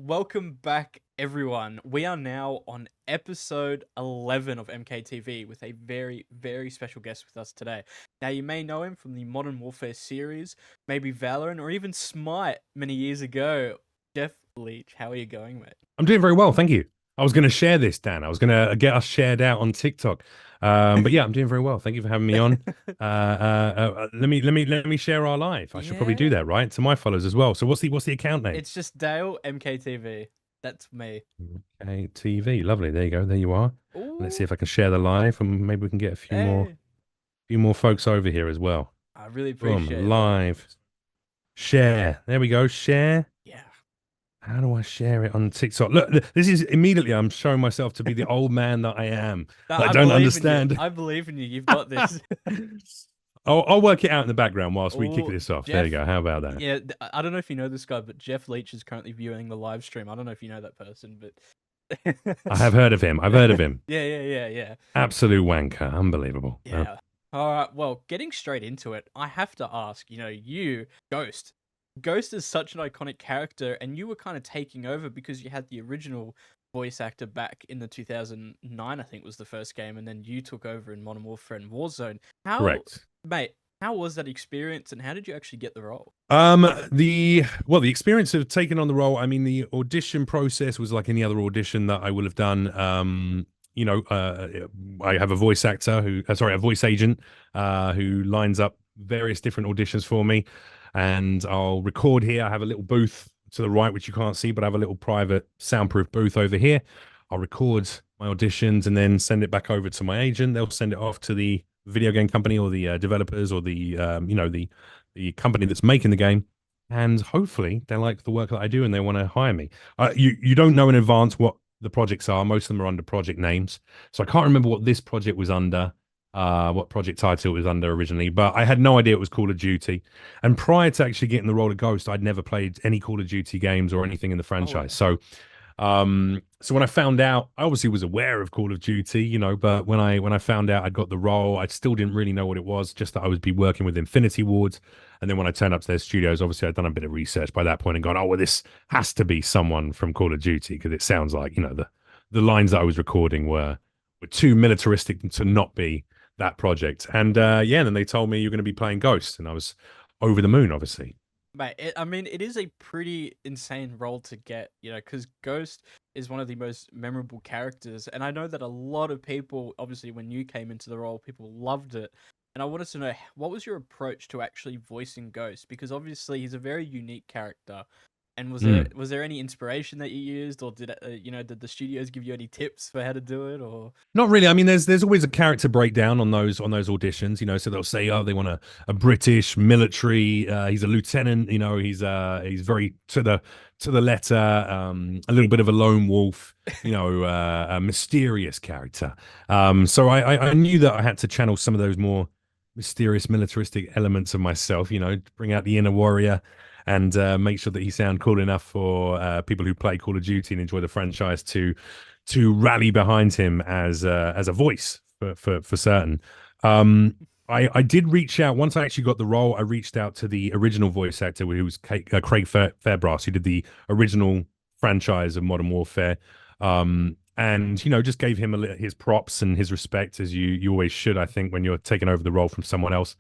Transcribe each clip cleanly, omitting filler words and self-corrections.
welcome back, everyone. We are now on episode 11 of MKTV with a very, very special guest with us today. Now, you may know him from the Modern Warfare series, maybe Valorant, or even Smite many years ago. Jeff Leach, how are you going, mate? I'm doing very well, thank you. I was going to share this, Dan. I was going to get us shared out on TikTok. But yeah, I'm doing very well. Thank you for having me on. Let me share our live. I should probably do Yeah, that, right? To my followers as well. So what's the account name? it's just Dale MKTV. That's me. Okay, TV. Lovely. There you go. There you are. Let's see Ooh, if I can share the live, and maybe we can get a hey, few more folks over here as well. I really Boom, appreciate that. live. Share. There we go. Share. Yeah. How do I share it on TikTok? Look, this is immediately I'm showing myself to be the old man that I am. No, I I don't believe in you. understand. I believe in you. You've got this. I'll work it out in the background whilst we kick Oh, this off. There you Jeff. go. How about that? Yeah, I don't know if you know this guy, but Jeff Leach is currently viewing the live stream. I don't know if you know that person, but I have heard of him. I've heard of him. yeah. Absolute wanker. Unbelievable. Yeah. All right. Well, getting straight into it, I have to ask. You, Ghost. Ghost is such an iconic character, and you were kind of taking over because you had the original voice actor back in the 2009, I think was the first game, and then you took over in Modern Warfare and Warzone. How, Correct. mate? How was that experience, and how did you actually get the role? The experience of taking on the role, I mean, the audition process was like any other audition that I would have done. I have a voice actor a voice agent, who lines up various different auditions for me, and I'll record here. I have a little booth to the right, which you can't see, but I have a little private soundproof booth over here. I'll record my auditions and then send it back over to my agent. They'll send it off to the video game company or the developers or the company that's making the game, and hopefully they like the work that I do and they want to hire me. You don't know in advance what the projects are. Most of them are under project names, so I can't remember what this project was under, what project title it was under originally, but I had no idea it was Call of Duty. And prior to actually getting the role of Ghost, I'd never played any Call of Duty games or anything in the Oh, franchise. wow. So when I found out, I obviously was aware of Call of Duty, but when I found out I'd got the role, I still didn't really know what it was, just that I would be working with Infinity Ward. And then when I turned up to their studios, obviously I'd done a bit of research by that point and gone, oh, well, this has to be someone from Call of Duty, because it sounds like, the lines that I was recording were too militaristic to not be that project. And then they told me you're going to be playing Ghost, and I was over the moon, obviously. Mate, I mean, it is a pretty insane role to get, because Ghost is one of the most memorable characters. And I know that a lot of people, obviously, when you came into the role, people loved it. And I wanted to know, what was your approach to actually voicing Ghost? Because obviously, he's a very unique character. And was there Mm. was there any inspiration that you used, or did the studios give you any tips for how to do it, or? Not really. I mean, there's always a character breakdown on those auditions, so they'll say, oh, they want a British military. He's a lieutenant. He's very to the letter. A little bit of a lone wolf. A mysterious character. So I knew that I had to channel some of those more mysterious militaristic elements of myself. Bring out the inner warrior and make sure that he sound cool enough for people who play Call of Duty and enjoy the franchise to rally behind him as a voice for certain. I did reach out once I actually got the role. I reached out to the original voice actor, who was Craig Fairbrass, who did the original franchise of Modern Warfare. And just gave him his props and his respect, as you always should, I think, when you're taking over the role from someone else.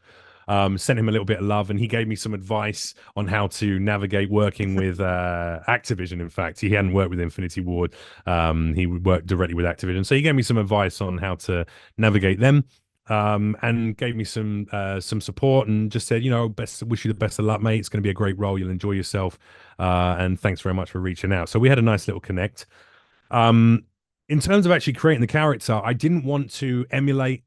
Sent him a little bit of love, and he gave me some advice on how to navigate working with Activision. In fact, he hadn't worked with Infinity Ward. He worked directly with Activision, so he gave me some advice on how to navigate them, and gave me some support, and just said, wish you the best of luck, mate. It's going to be a great role. You'll enjoy yourself, and thanks very much for reaching out. So we had a nice little connect. In terms of actually creating the character, I didn't want to emulate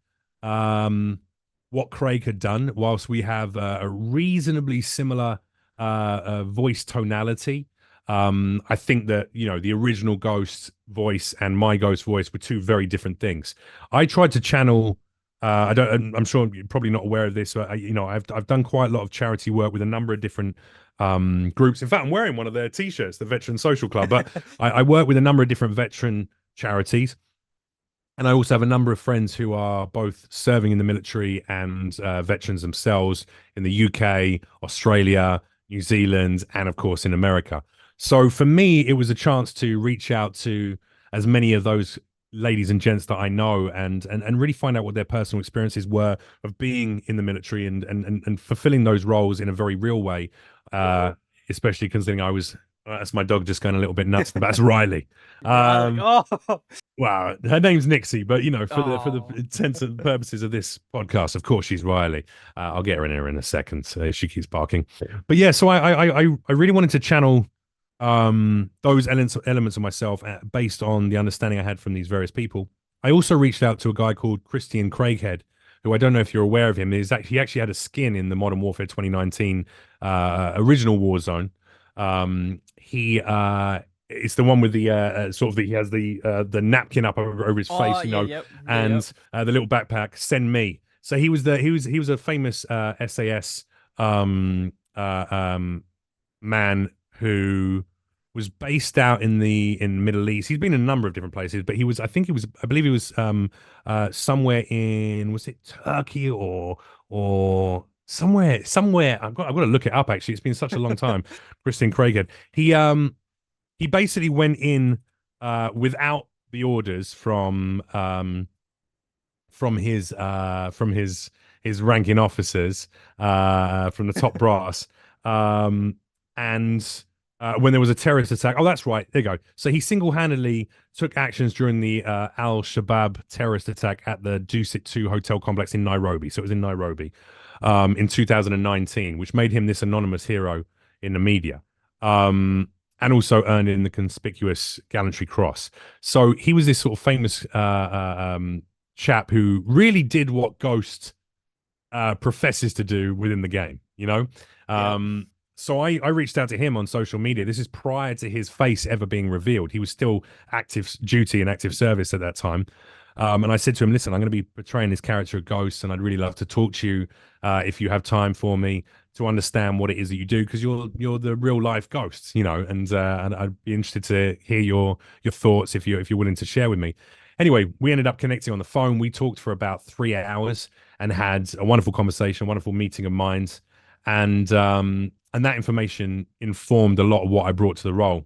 what Craig had done, whilst we have a reasonably similar voice tonality. I think that the original Ghost voice and my Ghost voice were two very different things. I tried to channel. I'm sure you're probably not aware of this, but I've done quite a lot of charity work with a number of different groups. In fact, I'm wearing one of their T-shirts, the Veteran Social Club. But I work with a number of different veteran charities. And I also have a number of friends who are both serving in the military and veterans themselves in the UK, Australia, New Zealand, and of course in America. So for me, it was a chance to reach out to as many of those ladies and gents that I know, and really find out what their personal experiences were of being in the military, and fulfilling those roles in a very real way. Uh, Especially considering I was, that's my dog just going a little bit nuts. That's Riley. Riley. Um, Oh, Wow, her name's Nixie, but you know, for the oh, intents and purposes of this podcast, of course she's Riley. I'll get her in here in a second if she keeps barking. But yeah, so I really wanted to channel those elements of myself based on the understanding I had from these various people. I also reached out to a guy called Christian Craighead, who I don't know if you're aware of him. He actually had a skin in the Modern Warfare 2019 original Warzone. He It's the one with the sort of he has the napkin up over his oh, face, you yeah, know, yep, yeah, yep. and the little backpack. Send me. So he was a famous SAS man who was based out in the Middle East. He's been in a number of different places, but I believe he was somewhere in, was it Turkey or somewhere. I've got to look it up actually. It's been such a long time. Christian Craighead. He basically went in without the orders from his ranking officers from the top brass, um, and when there was a terrorist attack. Oh, that's right. There you go. So he single-handedly took actions during the Al Shabaab terrorist attack at the Dusit 2 hotel complex in Nairobi. So it was in Nairobi in 2019, which made him this anonymous hero in the media. And also earned in the conspicuous gallantry cross. So he was this sort of famous chap who really did what Ghost professes to do within the game, you know? Yep. So I reached out to him on social media. This is prior to his face ever being revealed. He was still active duty and active service at that time. And I said to him, listen, I'm going to be portraying this character of Ghost, and I'd really love to talk to you if you have time for me to understand what it is that you do, because you're the real life Ghost, you know, and I'd be interested to hear your thoughts if you're willing to share with me. Anyway, we ended up connecting on the phone. We talked for about 3 hours and had a wonderful conversation, a wonderful meeting of minds, and that information informed a lot of what I brought to the role.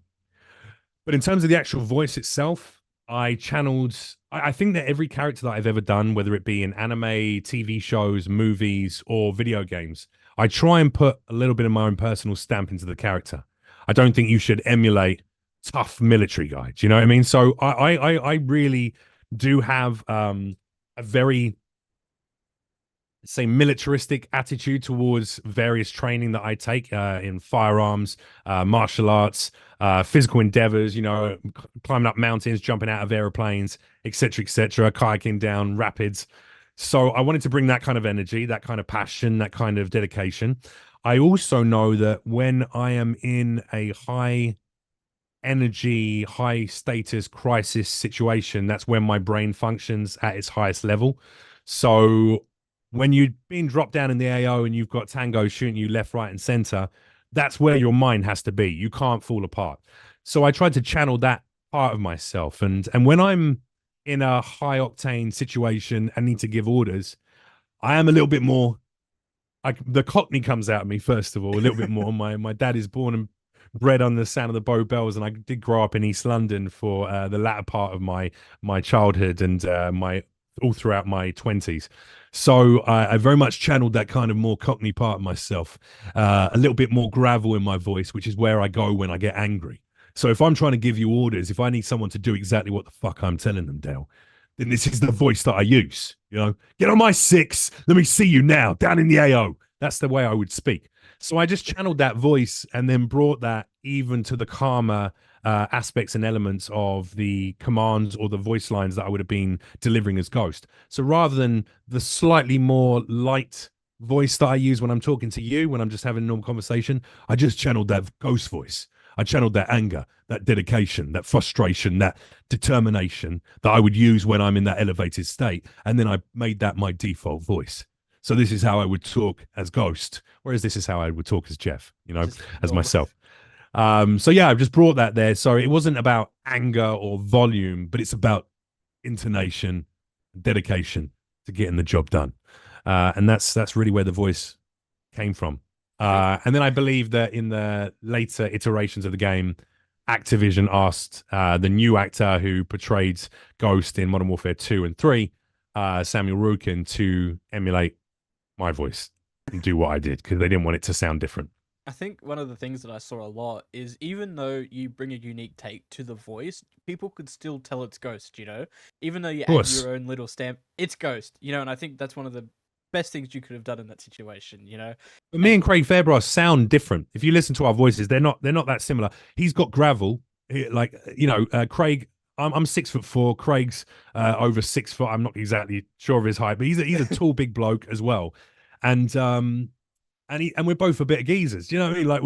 But in terms of the actual voice itself, I channeled. I think that every character that I've ever done, whether it be in anime, TV shows, movies, or video games, I try and put a little bit of my own personal stamp into the character. I don't think you should emulate tough military guy. Do you know what I mean? So I really do have a very, say, militaristic attitude towards various training that I take in firearms, martial arts, physical endeavors, you know, climbing up mountains, jumping out of airplanes, etc., kayaking down rapids. So I wanted to bring that kind of energy, that kind of passion, that kind of dedication. I also know that when I am in a high energy, high status crisis situation, that's when my brain functions at its highest level. So when you've been dropped down in the AO and you've got Tango shooting you left, right, and center, that's where your mind has to be. You can't fall apart. So I tried to channel that part of myself. And when I'm in a high octane situation and need to give orders, I am a little bit more. The Cockney comes out of me first of all, a little bit more. My dad is born and bred on the sound of the Bow Bells, and I did grow up in East London for the latter part of my childhood and my all throughout my 20s. So I very much channeled that kind of more Cockney part of myself, a little bit more gravel in my voice, which is where I go when I get angry. So if I'm trying to give you orders, if I need someone to do exactly what the fuck I'm telling them, Dale, then this is the voice that I use. You know, get on my six. Let me see you now down in the AO. That's the way I would speak. So I just channeled that voice and then brought that even to the calmer aspects and elements of the commands or the voice lines that I would have been delivering as Ghost. So rather than the slightly more light voice that I use when I'm talking to you, when I'm just having a normal conversation, I just channeled that Ghost voice. I channeled that anger, that dedication, that frustration, that determination that I would use when I'm in that elevated state. And then I made that my default voice. So this is how I would talk as Ghost, whereas this is how I would talk as Jeff, you know, Just as normal. myself. So yeah, I've just brought that there. So it wasn't about anger or volume, but it's about intonation, dedication to getting the job done. And that's really where the voice came from. I think And then I believe that in the later iterations of the game, Activision asked the new actor who portrayed Ghost in Modern Warfare 2 and 3, Samuel Rukin, to emulate my voice and do what I did because they didn't want it to sound different. I think one of the things that I saw a lot is even though you bring a unique take to the voice, people could still tell it's Ghost, you know? Even though you Of add course. your own little stamp, it's Ghost, you know? And I think that's one of the best things you could have done in that situation, you know? But me And and Craig Fairbrass sound different. If you listen to our voices, they're not that similar. He's got gravel, like Craig. I'm 6'4". Craig's over 6 foot. I'm not exactly sure of his height, but he's a tall, big bloke as well. And and we're both a bit of geezers. Do you know what I mean? Like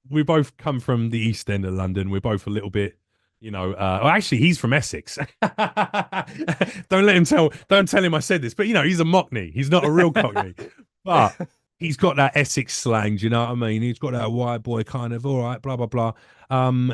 we both come from the East End of London. We're both a little bit, well, actually, he's from Essex. Don't tell him I said this, but he's a Mockney. He's not a real Cockney, but he's got that Essex slang. Do you know what I mean? He's got that white boy kind of all right, blah blah blah.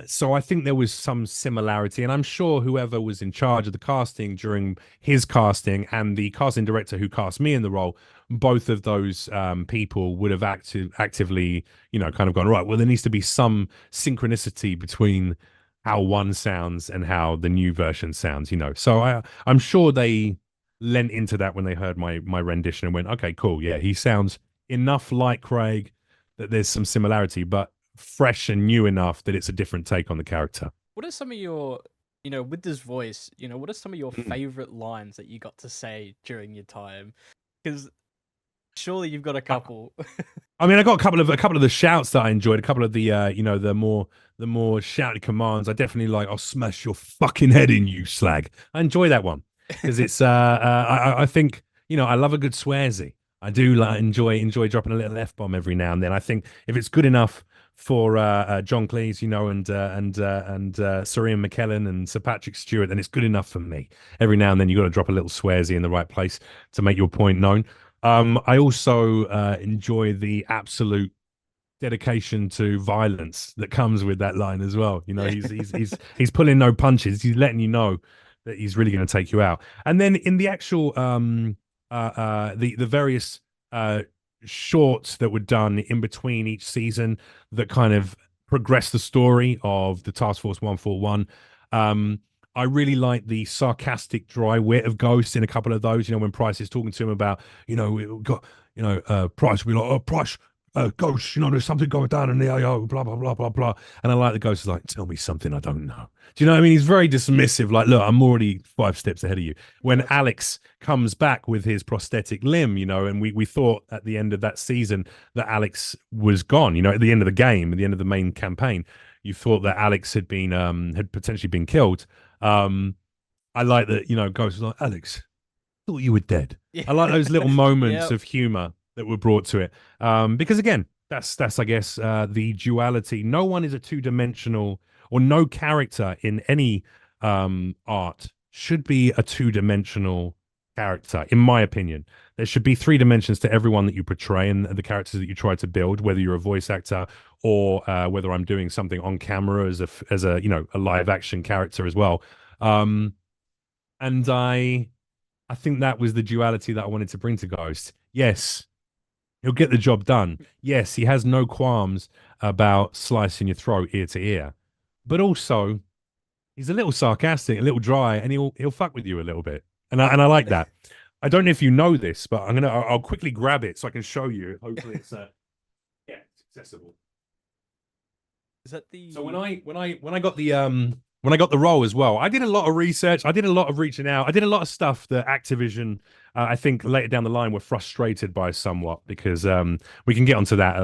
So I think there was some similarity, and I'm sure whoever was in charge of the casting during his casting and the casting director who cast me in the role, both of those people would have actively, kind of gone, right, well, there needs to be some synchronicity between how one sounds and how the new version sounds, So I'm sure they lent into that when they heard my rendition and went, okay, cool, yeah, he sounds enough like Craig that there's some similarity, but fresh and new enough that it's a different take on the character. what are some of your, with this voice, what are some of your Mm. favorite lines that you got to say during your time? Because surely you've got a I, couple. I mean, I got a couple of the shouts that I enjoyed, a couple of the the more shouted commands. I definitely like, I'll smash your fucking head in, you slag. I enjoy that one because it's I think I love a good swearsy. I do like enjoy dropping a little F-bomb every now and then. I think if it's good enough for John Cleese, and Sir Ian McKellen and Sir Patrick Stewart, then it's good enough for me. Every now and then you got to drop a little swearsy in the right place to make your point known. I also enjoy the absolute dedication to violence that comes with that line as well. Yeah. He's pulling no punches. He's letting you know that he's really going to take you out. And then in the actual the various shorts that were done in between each season that kind of progress the story of the Task Force 141. I really like the sarcastic, dry wit of Ghost in a couple of those. When Price is talking to him about, we've got, Price will be like, oh, Price, Ghost, there's something going down in the AO, blah, blah, blah, blah, blah. And I like the Ghost is like, tell me something I don't know. Do you know what I mean? He's very dismissive. Like, look, I'm already 5 steps ahead of you. When Yeah. Alex comes back with his prosthetic limb, and we thought at the end of that season that Alex was gone, at the end of the game, at the end of the main campaign, you thought that Alex had potentially been killed. I like that, Ghost was like, Alex, thought you were dead. Yeah. I like those little moments Yep. of humor that were brought to it. Because again, that's I guess the duality. No one is a two-dimensional, or no character in any art should be a two-dimensional character, in my opinion. There should be 3 dimensions to everyone that you portray and the characters that you try to build, whether you're a voice actor or whether I'm doing something on camera as a live action character as well. And I think that was the duality that I wanted to bring to Ghost. Yes, he'll get the job done. Yes, he has no qualms about slicing your throat ear to ear, but also he's a little sarcastic, a little dry, and he'll fuck with you a little bit. And I like that. I don't know if you know this, but I'll quickly grab it so I can show you. Hopefully, it's it's accessible. Is that the So when I got the role as well, I did a lot of research. I did a lot of reaching out. I did a lot of stuff that Activision, I think later down the line, were frustrated by somewhat because we can get onto that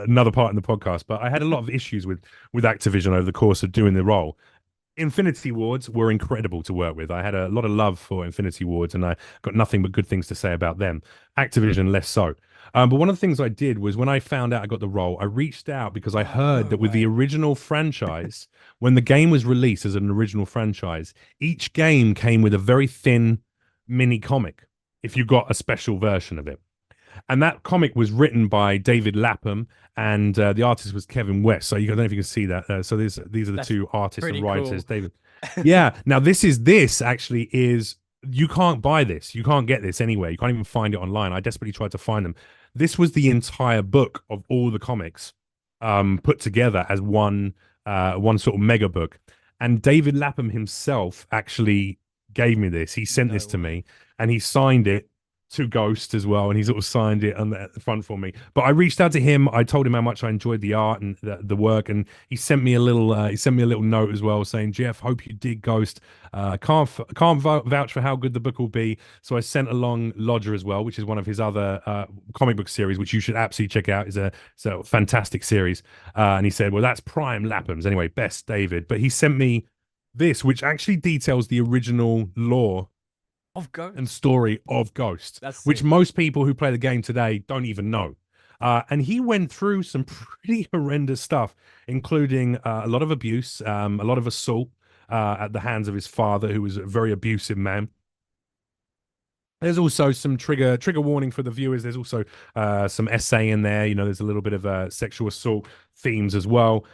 another part in the podcast. But I had a lot of issues with Activision over the course of doing the role. Infinity Wards were incredible to work with. I had a lot of love for Infinity Wards, and I got nothing but good things to say about them. Activision, less so. But one of the things I did was when I found out I got the role, I reached out because I heard that with the original franchise, when the game was released as an original franchise, each game came with a very thin mini comic if you got a special version of it. And that comic was written by David Lapham, and the artist was Kevin West. So I don't know if you can see that. So these are the That's 2 artists and writers. cool. David. Yeah. Now this actually is, you can't buy this. You can't get this anywhere. You can't even find it online. I desperately tried to find them. This was the entire book of all the comics put together as one sort of mega book. And David Lapham himself actually gave me this. He sent No this to way. me and he signed it to Ghost as well, and he sort of signed it on the front for me. But I reached out to him. I told him how much I enjoyed the art and the work, and he sent me a little note as well saying, "Jeff, hope you dig Ghost. Can't vouch for how good the book will be." So I sent along Lodger as well, which is one of his other comic book series, which you should absolutely check out. It's a fantastic series. And he said, "Well, that's prime Lapham's anyway. Best David." But he sent me this, which actually details the original lore Of and Ghost. story of Ghost, That's which sick. most people who play the game today don't even know. And he went through some pretty horrendous stuff, including a lot of abuse, a lot of assault at the hands of his father, who was a very abusive man. There's also some trigger warning for the viewers. There's also some essay in there. You know, there's a little bit of sexual assault themes as well.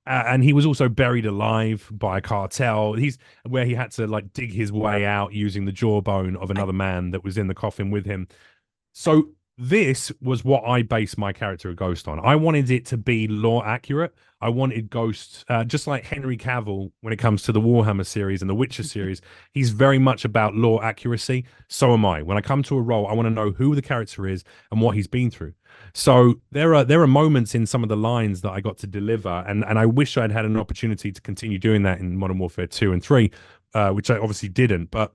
And he was also buried alive by a cartel. He's where he had to like dig his way out using the jawbone of I another man that was in the coffin with him. So this was what I based my character of Ghost on. I wanted it to be lore accurate. I wanted Ghost, just like Henry Cavill when it comes to the Warhammer series and the Witcher series. He's very much about lore accuracy. So am I. When I come to a role, I want to know who the character is and what he's been through. So there are moments in some of the lines that I got to deliver, and I wish I'd had an opportunity to continue doing that in Modern Warfare 2 and 3, which I obviously didn't. But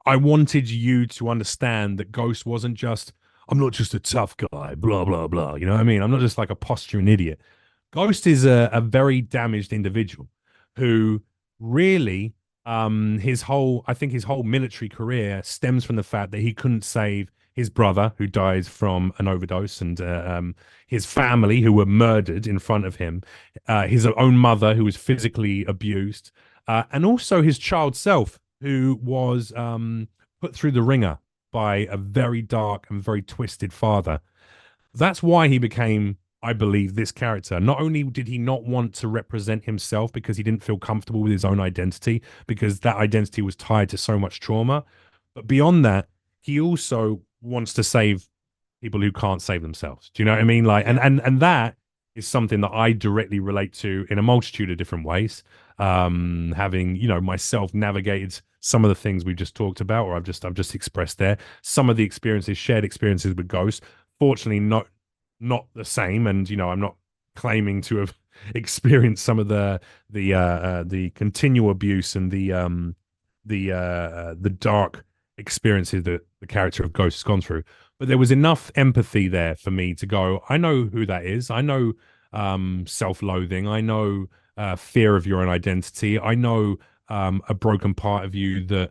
I wanted you to understand that Ghost wasn't just, I'm not just a tough guy, blah, blah, blah. You know what I mean? I'm not just like a posturing idiot. Ghost is a very damaged individual who really, I think his whole military career stems from the fact that he couldn't save his brother who died from an overdose and his family who were murdered in front of him, his own mother who was physically abused, and also his child self who was put through the ringer by a very dark and very twisted father. That's why he became, I believe, this character. Not only did he not want to represent himself because he didn't feel comfortable with his own identity, because that identity was tied to so much trauma, but beyond that, he also wants to save people who can't save themselves. Do you know what I mean? Like, and yeah. and that is something that I directly relate to in a multitude of different ways. Having myself navigated some of the things we just talked about, or I've just expressed there. Some of the experiences, shared experiences with Ghost. Fortunately, not the same, and I'm not claiming to have experienced some of the continual abuse and the dark experiences that the character of Ghost has gone through. But there was enough empathy there for me to go, I know who that is. I know self-loathing. I know fear of your own identity. I know a broken part of you that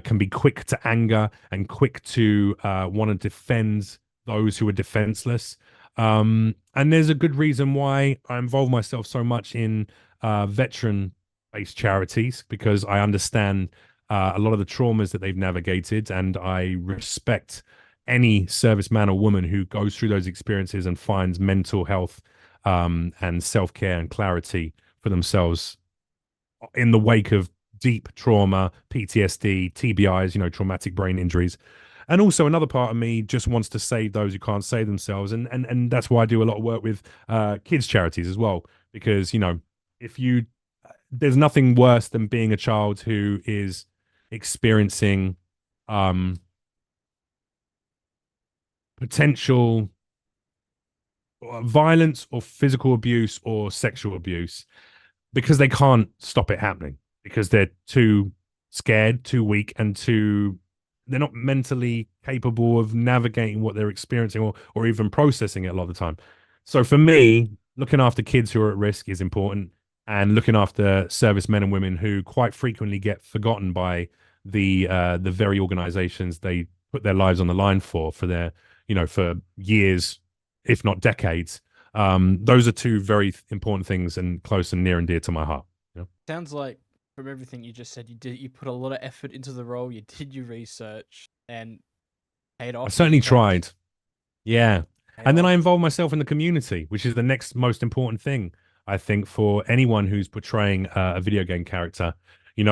can be quick to anger and quick to want to defend those who are defenseless. And there's a good reason why I involve myself so much in veteran-based charities, because I understand a lot of the traumas that they've navigated, and I respect any serviceman or woman who goes through those experiences and finds mental health and self-care and clarity for themselves in the wake of deep trauma, PTSD, TBIs, traumatic brain injuries. And also another part of me just wants to save those who can't save themselves. And that's why I do a lot of work with kids charities as well, because, if you, there's nothing worse than being a child who is experiencing potential violence or physical abuse or sexual abuse because they can't stop it happening, because they're too scared, too weak, and they're not mentally capable of navigating what they're experiencing, or even processing it a lot of the time. So for me, looking after kids who are at risk is important, and looking after servicemen and women who quite frequently get forgotten by the very organizations they put their lives on the line for their for years, if not decades. Those are two very important things and close and near and dear to my heart. Sounds like from everything you just said, you put a lot of effort into the role. You did your research and paid I off in certainly the end. tried. Yeah. Paid And then I off. involve myself in the community, which is the next most important thing, I think, for anyone who's portraying a video game character. I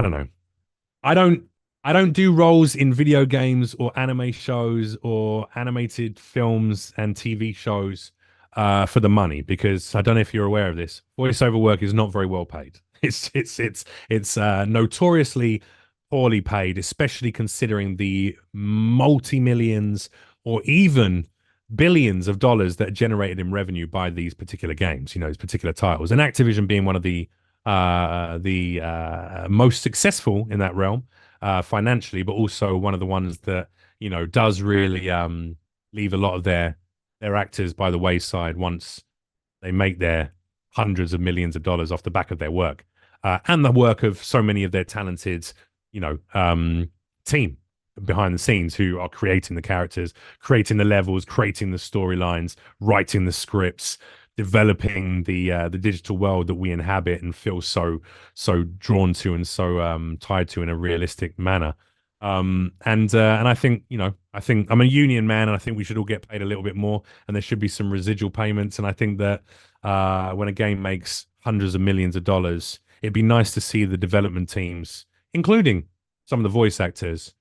don't know. I don't. I don't do roles in video games or anime shows or animated films and TV shows for the money because I don't know if you're aware of this. Voiceover work is not very well paid. It's notoriously poorly paid, especially considering the multi-millions or even billions of dollars that are generated in revenue by these particular games, these particular titles. And Activision being one of the most successful in that realm financially, but also one of the ones that does really leave a lot of their actors by the wayside once they make their hundreds of millions of dollars off the back of their work and the work of so many of their talented, team behind the scenes who are creating the characters, creating the levels, creating the storylines, writing the scripts, developing the digital world that we inhabit and feel so drawn to and so tied to in a realistic manner. And I think I think I'm a union man, and I think we should all get paid a little bit more, and there should be some residual payments. And I think that when a game makes hundreds of millions of dollars, it'd be nice to see the development teams, including some of the voice actors,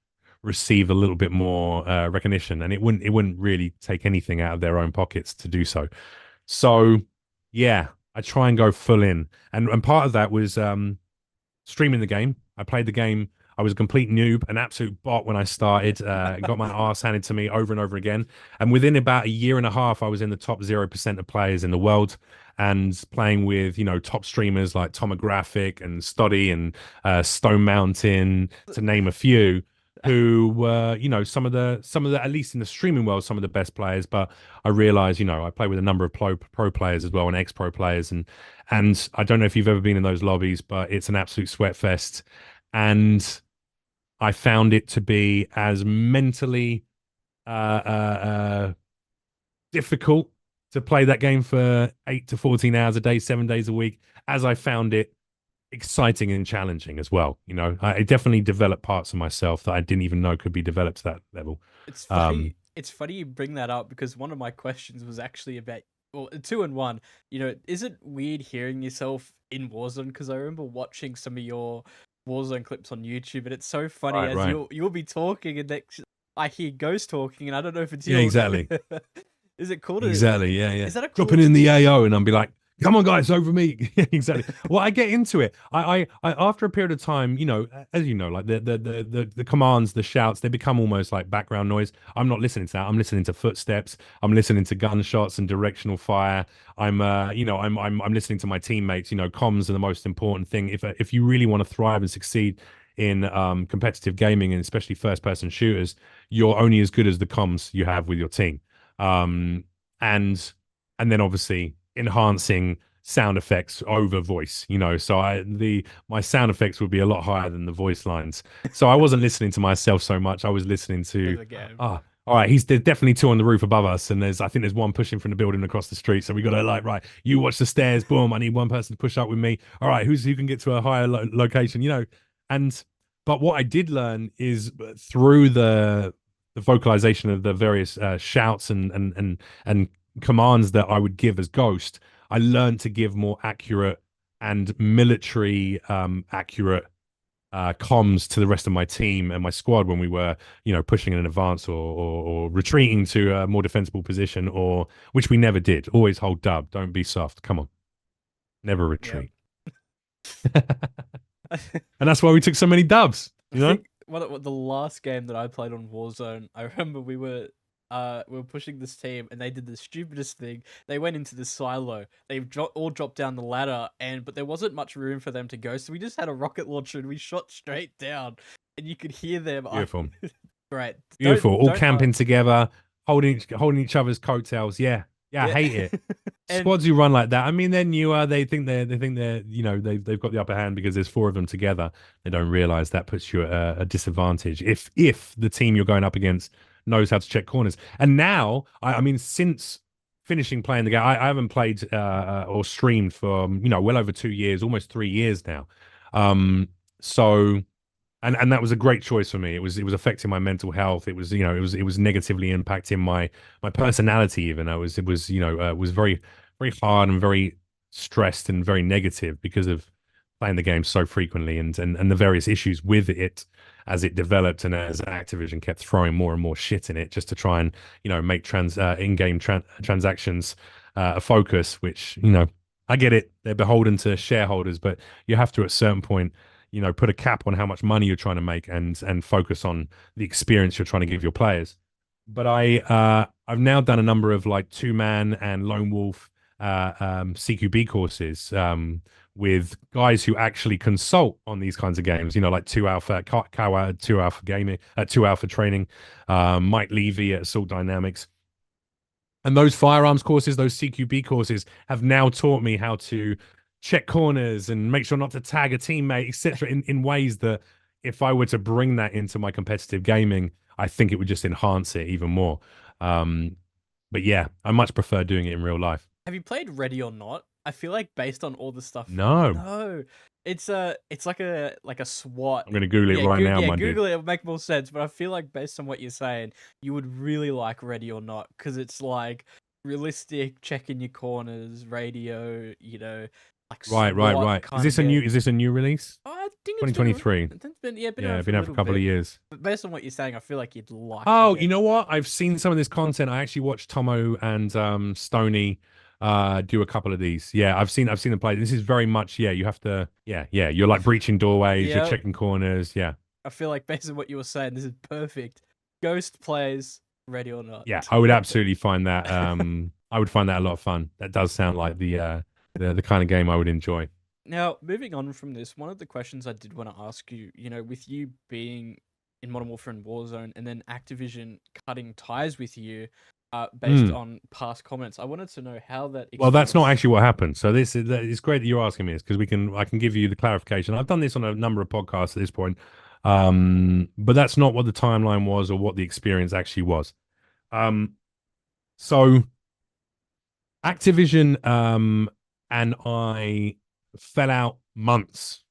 receive a little bit more recognition. And it wouldn't really take anything out of their own pockets to do so. So yeah, I try and go full in, and part of that was streaming the game. I played the game. I was a complete noob, an absolute bot when I started. Got my ass handed to me over and over again. And within about a year and a half, I was in the top 0% of players in the world and playing with, top streamers like Tomographic and Stoddy and Stone Mountain, to name a few, who were, some of the, at least in the streaming world, some of the best players. But I realized, I play with a number of pro players as well and ex-pro players. And I don't know if you've ever been in those lobbies, but it's an absolute sweat fest. And I found it to be as mentally uh, uh, difficult to play that game for 8 to 14 hours a day, 7 days a week, as I found it exciting and challenging as well. I definitely developed parts of myself that I didn't even know could be developed to that level. It's funny. It's funny you bring that up because one of my questions was actually about, well, two in one. Is it weird hearing yourself in Warzone? Because I remember watching some of your Warzone clips on YouTube, and it's so funny Right, as right. you'll be talking, and next I hear Ghost talking, and I don't know if it's Yeah, you. exactly. Is it cool to? Exactly. Yeah, yeah. Is that a cool? Dropping in the AO and I'll be like, come on, guys, over me. Exactly. Well, I get into it. I after a period of time, as you know, like the commands, the shouts, they become almost like background noise. I'm not listening to that. I'm listening to footsteps. I'm listening to gunshots and directional fire. I'm listening to my teammates. Comms are the most important thing. If you really want to thrive and succeed in competitive gaming and especially first person shooters, you're only as good as the comms you have with your team. um and then obviously enhancing sound effects over voice, so my sound effects would be a lot higher than the voice lines, so I wasn't listening to myself so much. I was listening to, Again. all right, there's definitely two on the roof above us, and I think there's one pushing from the building across the street, so we got to, like, right, you watch the stairs, boom, I need one person to push up with me. All right, who can get to a higher location, and but what I did learn is through the vocalization of the various shouts and commands that I would give as Ghost, I learned to give more accurate and military accurate comms to the rest of my team and my squad when we were, pushing in an advance or retreating to a more defensible position, or which we never did. Always hold dub. Don't be soft. Come on, never Yep. retreat. And that's why we took so many dubs. I think what the last game that I played on Warzone, I remember we were pushing this team, and they did the stupidest thing. They went into the silo. They all dropped down the ladder, but there wasn't much room for them to go. So we just had a rocket launcher and we shot straight down, and you could hear them. Beautiful. Right. Beautiful. All Don't camping together, holding each other's coattails. Yeah. Yeah, I hate it. And Squads who run like that. I mean, then they think they're they've got the upper hand because there's four of them together. They don't realize that puts you at a disadvantage if the team you're going up against knows how to check corners. And now, I mean, since finishing playing the game, I haven't played or streamed for well over 2 years, almost 3 years now. So. And that was a great choice for me. It was affecting my mental health. It was it was negatively impacting my personality even. It was very very hard and very stressed and very negative because of playing the game so frequently, and the various issues with it as it developed, and as Activision kept throwing more and more shit in it just to try and make in-game transactions a focus. Which I get it, they're beholden to shareholders, but you have to at a certain point put a cap on how much money you're trying to make, and focus on the experience you're trying to give your players. But I've now done a number of like two-man and lone wolf CQB courses with guys who actually consult on these kinds of games. Like two alpha, Kawa, two alpha gaming, two alpha training, Mike Levy at Assault Dynamics. And those firearms courses, those CQB courses, have now taught me how to check corners and make sure not to tag a teammate, etc., in ways that if I were to bring that into my competitive gaming, I think it would just enhance it even more. But yeah, I much prefer doing it in real life. Have you played Ready or Not? I feel like based on all the stuff. No. No. It's like a SWAT. I'm gonna Google it right now, my dude. Google it. It'll make more sense. But I feel like based on what you're saying, you would really like Ready or Not, because it's like realistic, checking your corners, radio. Like Right. Kind Is this a new release? Oh, I think 2023. It's been Yeah, been out for a couple of years. But based on what you're saying, I feel like you'd like. Oh, you know what? I've seen some of this content. I actually watched Tomo and Stony do a couple of these. Yeah, I've seen them play. This is very much, you have to, you're like breaching doorways, you're checking corners. Yeah, I feel like based on what you were saying, this is perfect. Ghost plays Ready or Not. Yeah, I would absolutely find that I would find that a lot of fun. That does sound like the kind of game I would enjoy. Now, moving on from this, one of the questions I did want to ask you, with you being in Modern Warfare and Warzone, and then Activision cutting ties with you, based on past comments, I wanted to know how that. Well, that's not actually what happened. So it's great that you're asking me this, because I can give you the clarification. I've done this on a number of podcasts at this point, but that's not what the timeline was or what the experience actually was. So Activision and I fell out months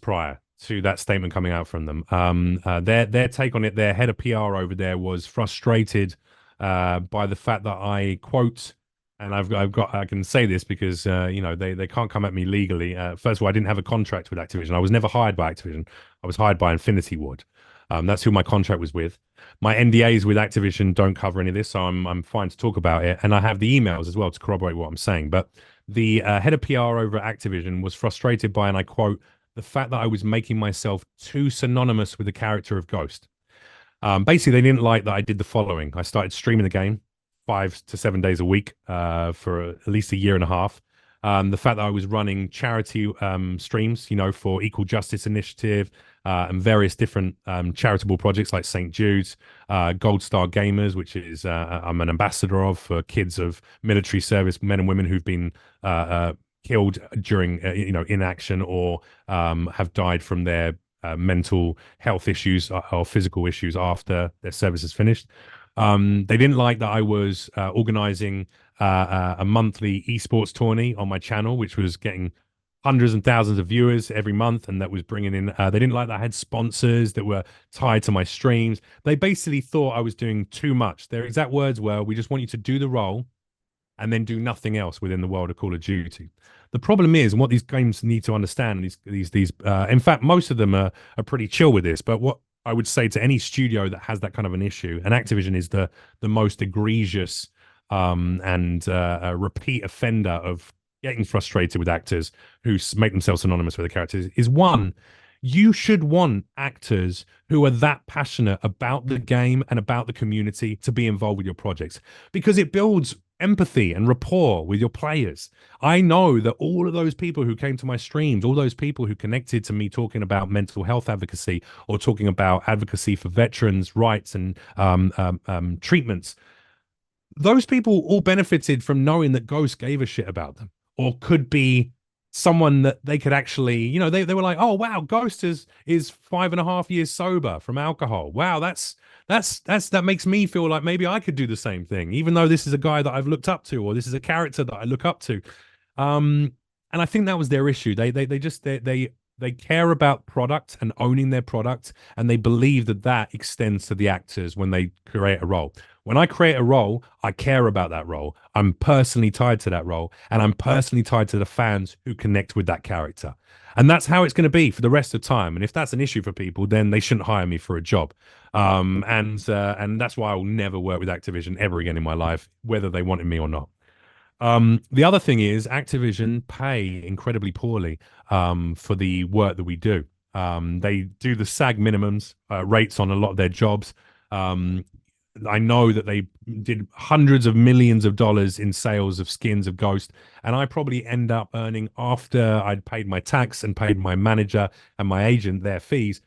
prior to that statement coming out from them. Their take on it, their head of PR over there was frustrated by the fact that I quote, and I can say this because they can't come at me legally. First of all, I didn't have a contract with Activision. I was never hired by Activision. I was hired by Infinity Ward. That's who my contract was with. My NDAs with Activision don't cover any of this, so I'm fine to talk about it. And I have the emails as well to corroborate what I'm saying. But the head of PR over at Activision was frustrated by, and I quote, the fact that I was making myself too synonymous with the character of Ghost. Basically, they didn't like that I did the following. I started streaming the game 5 to 7 days a week for at least a year and a half. The fact that I was running charity streams, for Equal Justice Initiative and various different charitable projects like St. Jude's, Gold Star Gamers, which is I'm an ambassador of for kids of military service men and women who've been killed during inaction, or have died from their mental health issues or physical issues after their service is finished. They didn't like that I was organizing a monthly esports tourney on my channel, which was getting hundreds and thousands of viewers every month, and that was bringing in. They didn't like that I had sponsors that were tied to my streams. They basically thought I was doing too much. Their exact words were, "We just want you to do the role and then do nothing else within the world of Call of Duty." The problem is, and what these games need to understand, in fact, most of them are pretty chill with this, but what I would say to any studio that has that kind of an issue, and Activision is the most egregious and a repeat offender of getting frustrated with actors who make themselves synonymous with the characters, is one, you should want actors who are that passionate about the game and about the community to be involved with your projects, because it builds empathy and rapport with your players. I know that all of those people who came to my streams, all those people who connected to me talking about mental health advocacy or talking about advocacy for veterans' rights and treatments, those people all benefited from knowing that Ghost gave a shit about them, or could be someone that they could actually, they were like, oh wow, Ghost is 5.5 years sober from alcohol. Wow, that makes me feel like maybe I could do the same thing, even though this is a guy that I've looked up to, or this is a character that I look up to. And I think that was their issue. They care about product and owning their product, and they believe that extends to the actors when they create a role. When I create a role, I care about that role. I'm personally tied to that role, and I'm personally tied to the fans who connect with that character. And that's how it's going to be for the rest of time. And if that's an issue for people, then they shouldn't hire me for a job. And that's why I will never work with Activision ever again in my life, whether they wanted me or not. The other thing is Activision pay incredibly poorly for the work that we do. They do the SAG minimums rates on a lot of their jobs. Um, I know that they did hundreds of millions of dollars in sales of skins of Ghost, and I probably end up earning, after I'd paid my tax and paid my manager and my agent their fees,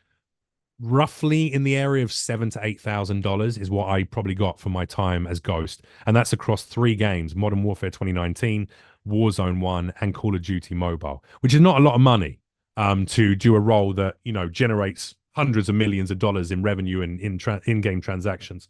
roughly in the area of $7,000 to $8,000 is what I probably got for my time as Ghost, and that's across three games: Modern Warfare 2019, Warzone 1, and Call of Duty Mobile, which is not a lot of money to do a role that generates hundreds of millions of dollars in revenue and in-game transactions.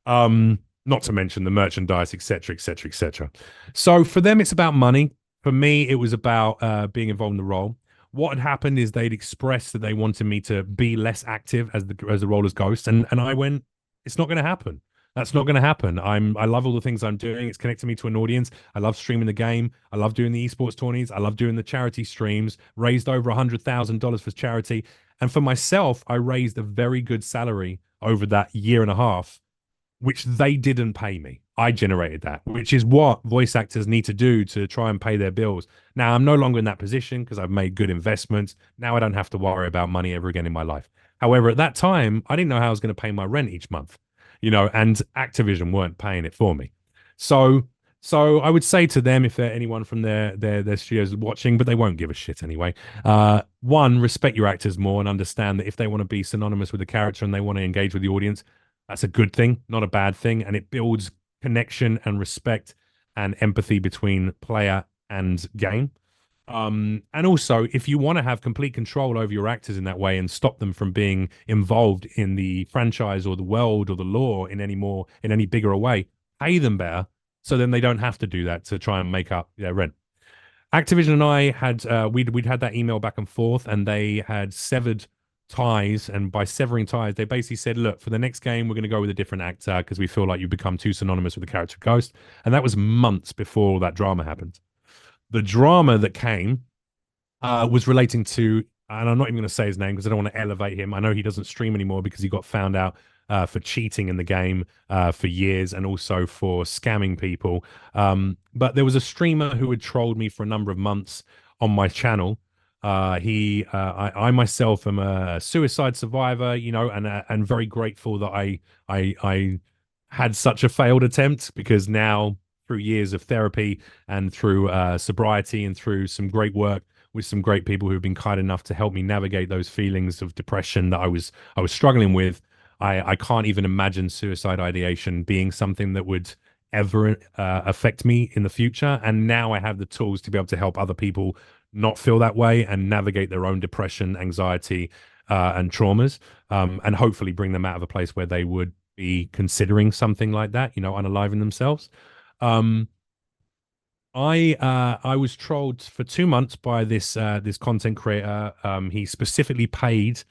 Not to mention the merchandise, etc., etc., etc. So for them, it's about money. For me, it was about being involved in the role. What had happened is they'd expressed that they wanted me to be less active as the role as Ghost, and I went, it's not going to happen. That's not going to happen. I love all the things I'm doing. It's connecting me to an audience. I love streaming the game. I love doing the esports tourneys. I love doing the charity streams. Raised over $100,000 for charity, and for myself, I raised a very good salary over that year and a half, which they didn't pay me. I generated that, which is what voice actors need to do to try and pay their bills. Now, I'm no longer in that position because I've made good investments. Now I don't have to worry about money ever again in my life. However, at that time, I didn't know how I was going to pay my rent each month, and Activision weren't paying it for me. So I would say to them, if there anyone from their studios watching, but they won't give a shit anyway. One, respect your actors more and understand that if they want to be synonymous with the character and they want to engage with the audience, that's a good thing, not a bad thing, and it builds connection and respect and empathy between player and game. And also, if you want to have complete control over your actors in that way and stop them from being involved in the franchise or the world or the lore in any bigger a way, pay them better, so then they don't have to do that to try and make up their rent. Activision and I had we'd had that email back and forth, and they had severed ties. And by severing ties, they basically said, "Look, for the next game, we're going to go with a different actor because we feel like you become too synonymous with the character Ghost." And that was months before all that drama happened. The drama that came was relating to, and I'm not even going to say his name because I don't want to elevate him. I know he doesn't stream anymore because he got found out for cheating in the game for years and also for scamming people. But there was a streamer who had trolled me for a number of months on my channel. I myself am a suicide survivor, and very grateful that I had such a failed attempt, because now, through years of therapy and through sobriety and through some great work with some great people who've been kind enough to help me navigate those feelings of depression that I was struggling with, I can't even imagine suicide ideation being something that would ever affect me in the future. And now I have the tools to be able to help other people not feel that way and navigate their own depression, anxiety, and traumas, and hopefully bring them out of a place where they would be considering something like that, unaliving themselves. I was trolled for 2 months by this content creator. He specifically paid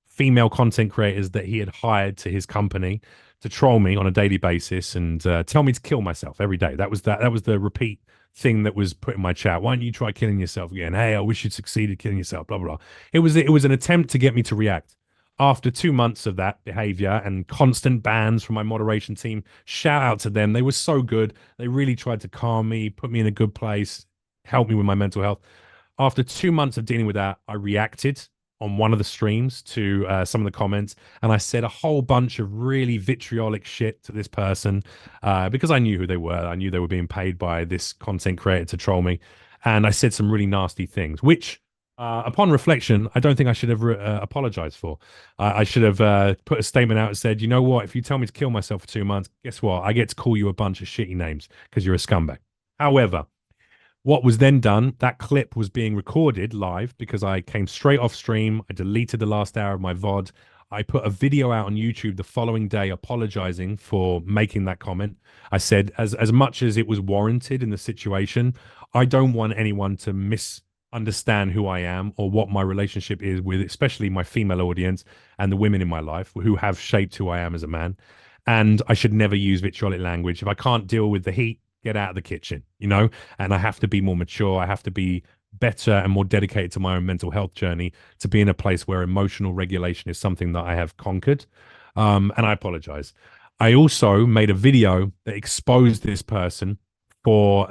female content creators that he had hired to his company to troll me on a daily basis and tell me to kill myself every day. That was the repeat thing that was put in my chat. Why don't you try killing yourself again? Hey, I wish you'd succeeded killing yourself. Blah blah blah. It was an attempt to get me to react. After 2 months of that behavior and constant bans from my moderation team, shout out to them. They were so good. They really tried to calm me, put me in a good place, help me with my mental health. After 2 months of dealing with that, I reacted on one of the streams to some of the comments, and I said a whole bunch of really vitriolic shit to this person because I knew who they were. I knew they were being paid by this content creator to troll me, and I said some really nasty things, which upon reflection, I don't think I should have apologized for. I should have put a statement out and said, you know what, if you tell me to kill myself for 2 months, guess what? I get to call you a bunch of shitty names because you're a scumbag. However, what was then done, that clip was being recorded live because I came straight off stream. I deleted the last hour of my VOD. I put a video out on YouTube the following day apologizing for making that comment. I said, as much as it was warranted in the situation, I don't want anyone to misunderstand who I am or what my relationship is with, especially my female audience and the women in my life who have shaped who I am as a man. and I should never use vitriolic language. If I can't deal with the heat, get out of the kitchen, you know? And I have to be more mature. I have to be better and more dedicated to my own mental health journey to be in a place where emotional regulation is something that I have conquered. And I apologize. I also made a video that exposed this person for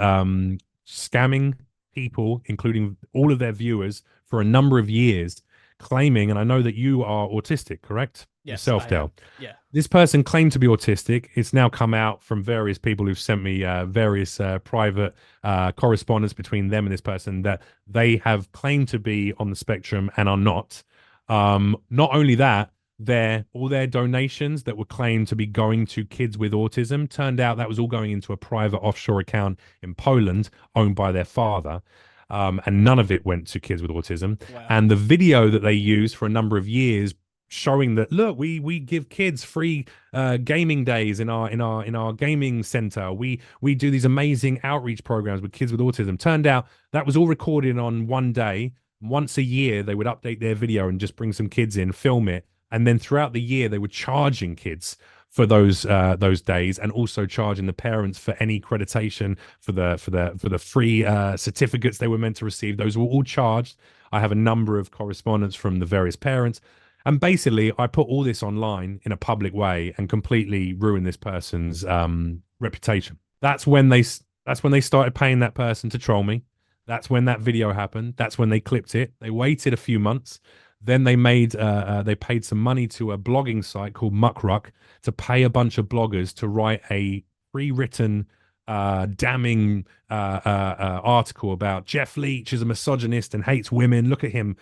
scamming people, including all of their viewers, for a number of years, claiming, and I know that you are autistic, correct? Yes, Yourself, I am. Dale. Yeah. This person claimed to be autistic. It's now come out from various people who've sent me various private correspondence between them and this person that they have claimed to be on the spectrum and are not. Not only that, all their donations that were claimed to be going to kids with autism turned out that was all going into a private offshore account in Poland owned by their father. And none of it went to kids with autism. Wow. And the video that they used for a number of years showing that, look, we give kids free gaming days in our gaming center. We do these amazing outreach programs with kids with autism. Turned out that was all recorded on one day. Once a year, they would update their video and just bring some kids in, film it, and then throughout the year, they were charging kids for those days, and also charging the parents for any accreditation for the free certificates they were meant to receive. Those were all charged. I have a number of correspondence from the various parents. And basically, I put all this online in a public way and completely ruined this person's reputation. That's when they started paying that person to troll me. That's when that video happened. That's when they clipped it. They waited a few months. Then they paid some money to a blogging site called Muckruck to pay a bunch of bloggers to write a pre-written damning article about Jeff Leach is a misogynist and hates women. Look at him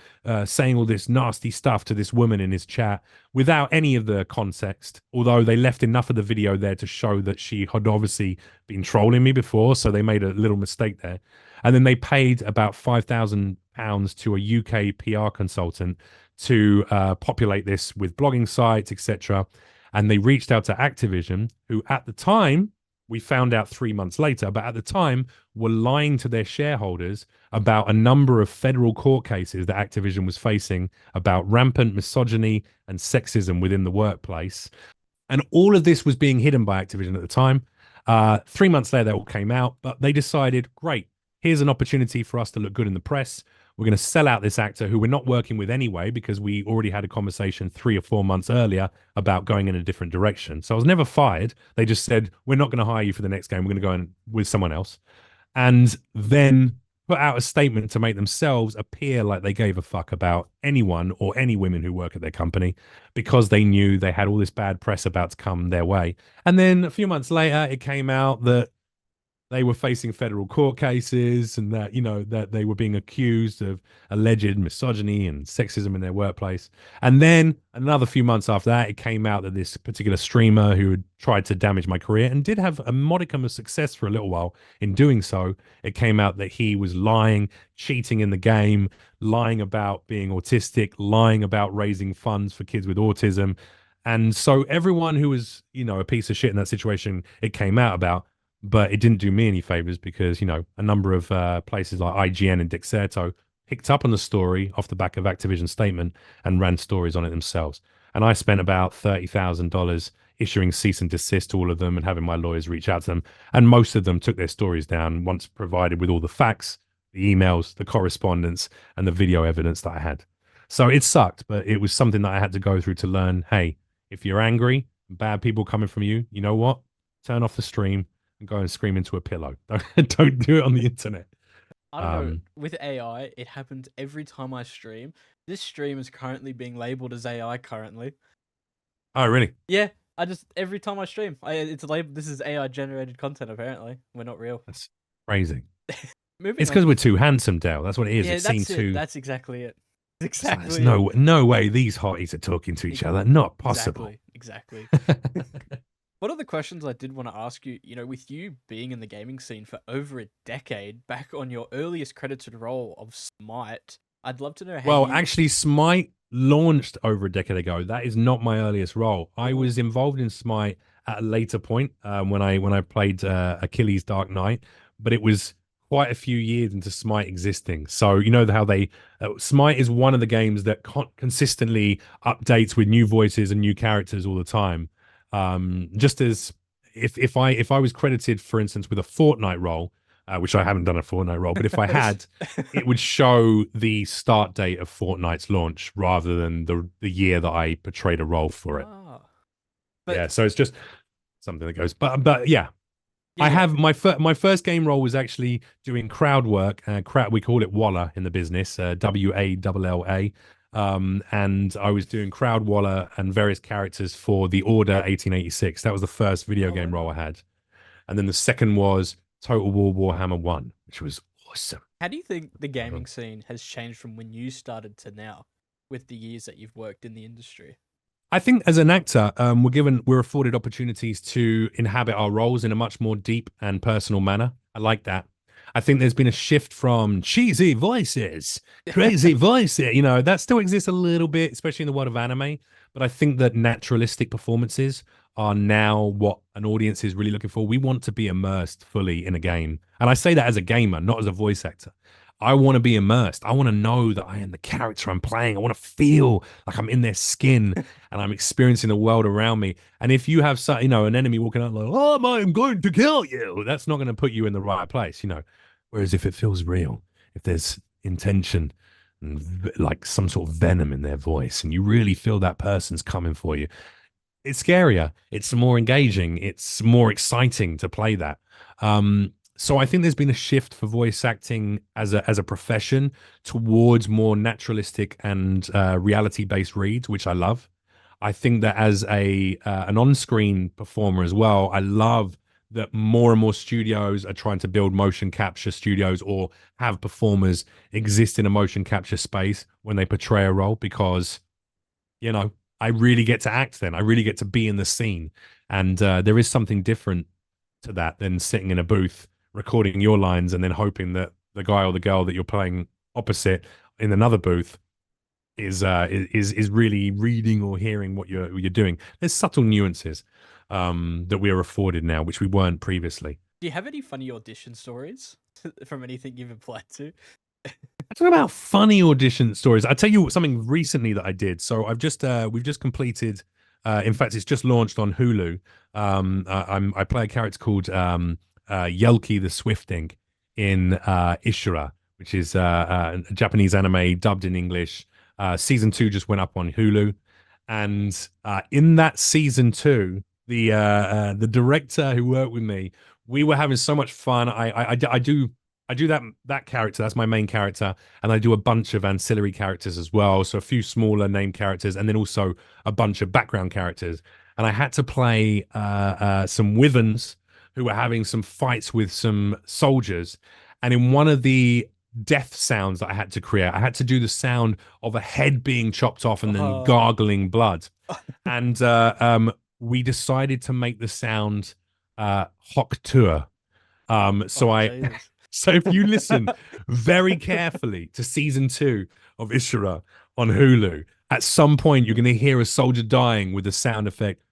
saying all this nasty stuff to this woman in his chat without any of the context, although they left enough of the video there to show that she had obviously been trolling me before, so they made a little mistake there. And then they paid about £5,000 to a UK PR consultant to populate this with blogging sites, etc. And they reached out to Activision, who at the time, we found out 3 months later, but at the time were lying to their shareholders about a number of federal court cases that Activision was facing about rampant misogyny and sexism within the workplace. And all of this was being hidden by Activision at the time. 3 months later, that all came out, but they decided, great, here's an opportunity for us to look good in the press. We're going to sell out this actor who we're not working with anyway, because we already had a conversation 3 or 4 months earlier about going in a different direction. So I was never fired. They just said, we're not going to hire you for the next game. We're going to go in with someone else. And then put out a statement to make themselves appear like they gave a fuck about anyone or any women who work at their company, because they knew they had all this bad press about to come their way. And then a few months later, it came out that they were facing federal court cases, and that, you know, that they were being accused of alleged misogyny and sexism in their workplace. And then another few months after that, it came out that this particular streamer who had tried to damage my career and did have a modicum of success for a little while in doing so, it came out that he was lying, cheating in the game, lying about being autistic, lying about raising funds for kids with autism. And so everyone who was, you know, a piece of shit in that situation, it came out about. But it didn't do me any favors, because, you know, a number of places like IGN and Dexerto picked up on the story off the back of Activision's statement and ran stories on it themselves. And I spent about $30,000 issuing cease and desist to all of them and having my lawyers reach out to them. And most of them took their stories down once provided with all the facts, the emails, the correspondence, and the video evidence that I had. So it sucked, but it was something that I had to go through to learn, hey, if you're angry, bad people coming from you, you know what? Turn off the stream and go and scream into a pillow. Don't do it on the internet. I don't know. With AI, it happens every time I stream. This stream is currently being labeled as AI currently. Oh, really? Yeah, every time I stream, it's labeled, this is AI generated content. Apparently, we're not real. That's crazy. Moving It's because on. we're too handsome, Dale. That's what it is. Yeah, it's seen too. That's exactly it. There's Exactly. no way these hotties are talking to each other. Not possible. Exactly. One of the questions I did want to ask you, you know, with you being in the gaming scene for over a decade, back on your earliest credited role of Smite, I'd love to know how Well, actually, Smite launched over a decade ago. That is not my earliest role. I was involved in Smite at a later point when I played Achilles Dark Knight, but it was quite a few years into Smite existing. So you know how they Smite is one of the games that consistently updates with new voices and new characters all the time. Just as if I was credited, for instance, with a Fortnite role, which I haven't done a Fortnite role, but if I had, it would show the start date of Fortnite's launch rather than the year that I portrayed a role for it. Ah, but Yeah, so it's just something that goes. But yeah, yeah, I yeah. have my first game role was actually doing crowd work. Crowd, we call it Walla in the business, WALLA. And I was doing crowd Walla and various characters for the Order 1886. That was the first video Oh game role wow. I had, and then the second was Total War Warhammer 1, which was awesome. How do you think the gaming scene has changed from when you started to now, with the years that you've worked in the industry? I think as an actor, we're afforded opportunities to inhabit our roles in a much more deep and personal manner. I like that. I think there's been a shift from cheesy voices, crazy voices. That still exists a little bit, especially in the world of anime. But I think that naturalistic performances are now what an audience is really looking for. We want to be immersed fully in a game. And I say that as a gamer, not as a voice actor. I want to be immersed. I want to know that I am the character I'm playing. I want to feel like I'm in their skin and I'm experiencing the world around me. And if you have an enemy walking out like, "Oh, I'm going to kill you," that's not going to put you in the right place. Whereas if it feels real, if there's intention and like some sort of venom in their voice, and you really feel that person's coming for you, it's scarier. It's more engaging. It's more exciting to play that. So I think there's been a shift for voice acting as a profession towards more naturalistic and reality based reads, which I love. I think that as a an on screen performer as well, I love that more and more studios are trying to build motion capture studios or have performers exist in a motion capture space when they portray a role because I really get to act then. I really get to be in the scene. And there is something different to that than sitting in a booth recording your lines and then hoping that the guy or the girl that you're playing opposite in another booth is really reading or hearing what you're doing. There's subtle nuances that we are afforded now, which we weren't previously. Do you have any funny audition stories from anything you've applied to? I talk about funny audition stories. I tell you something recently that I did. So we've just completed. In fact, it's just launched on Hulu. I play a character called Yelki the Swifting in Ishura, which is a Japanese anime dubbed in English. Season 2 just went up on Hulu, and in that season 2, the director who worked with me, we were having so much fun. I do that character. That's my main character, and I do a bunch of ancillary characters as well. So a few smaller name characters, and then also a bunch of background characters. And I had to play some wyverns who were having some fights with some soldiers. And in one of the death sounds that I had to create, I had to do the sound of a head being chopped off and then Oh, gargling blood. And we decided to make the sound Hoktua. So oh, I Jesus. so if you listen very carefully to season 2 of Ishura on Hulu, at some point you're going to hear a soldier dying with the sound effect.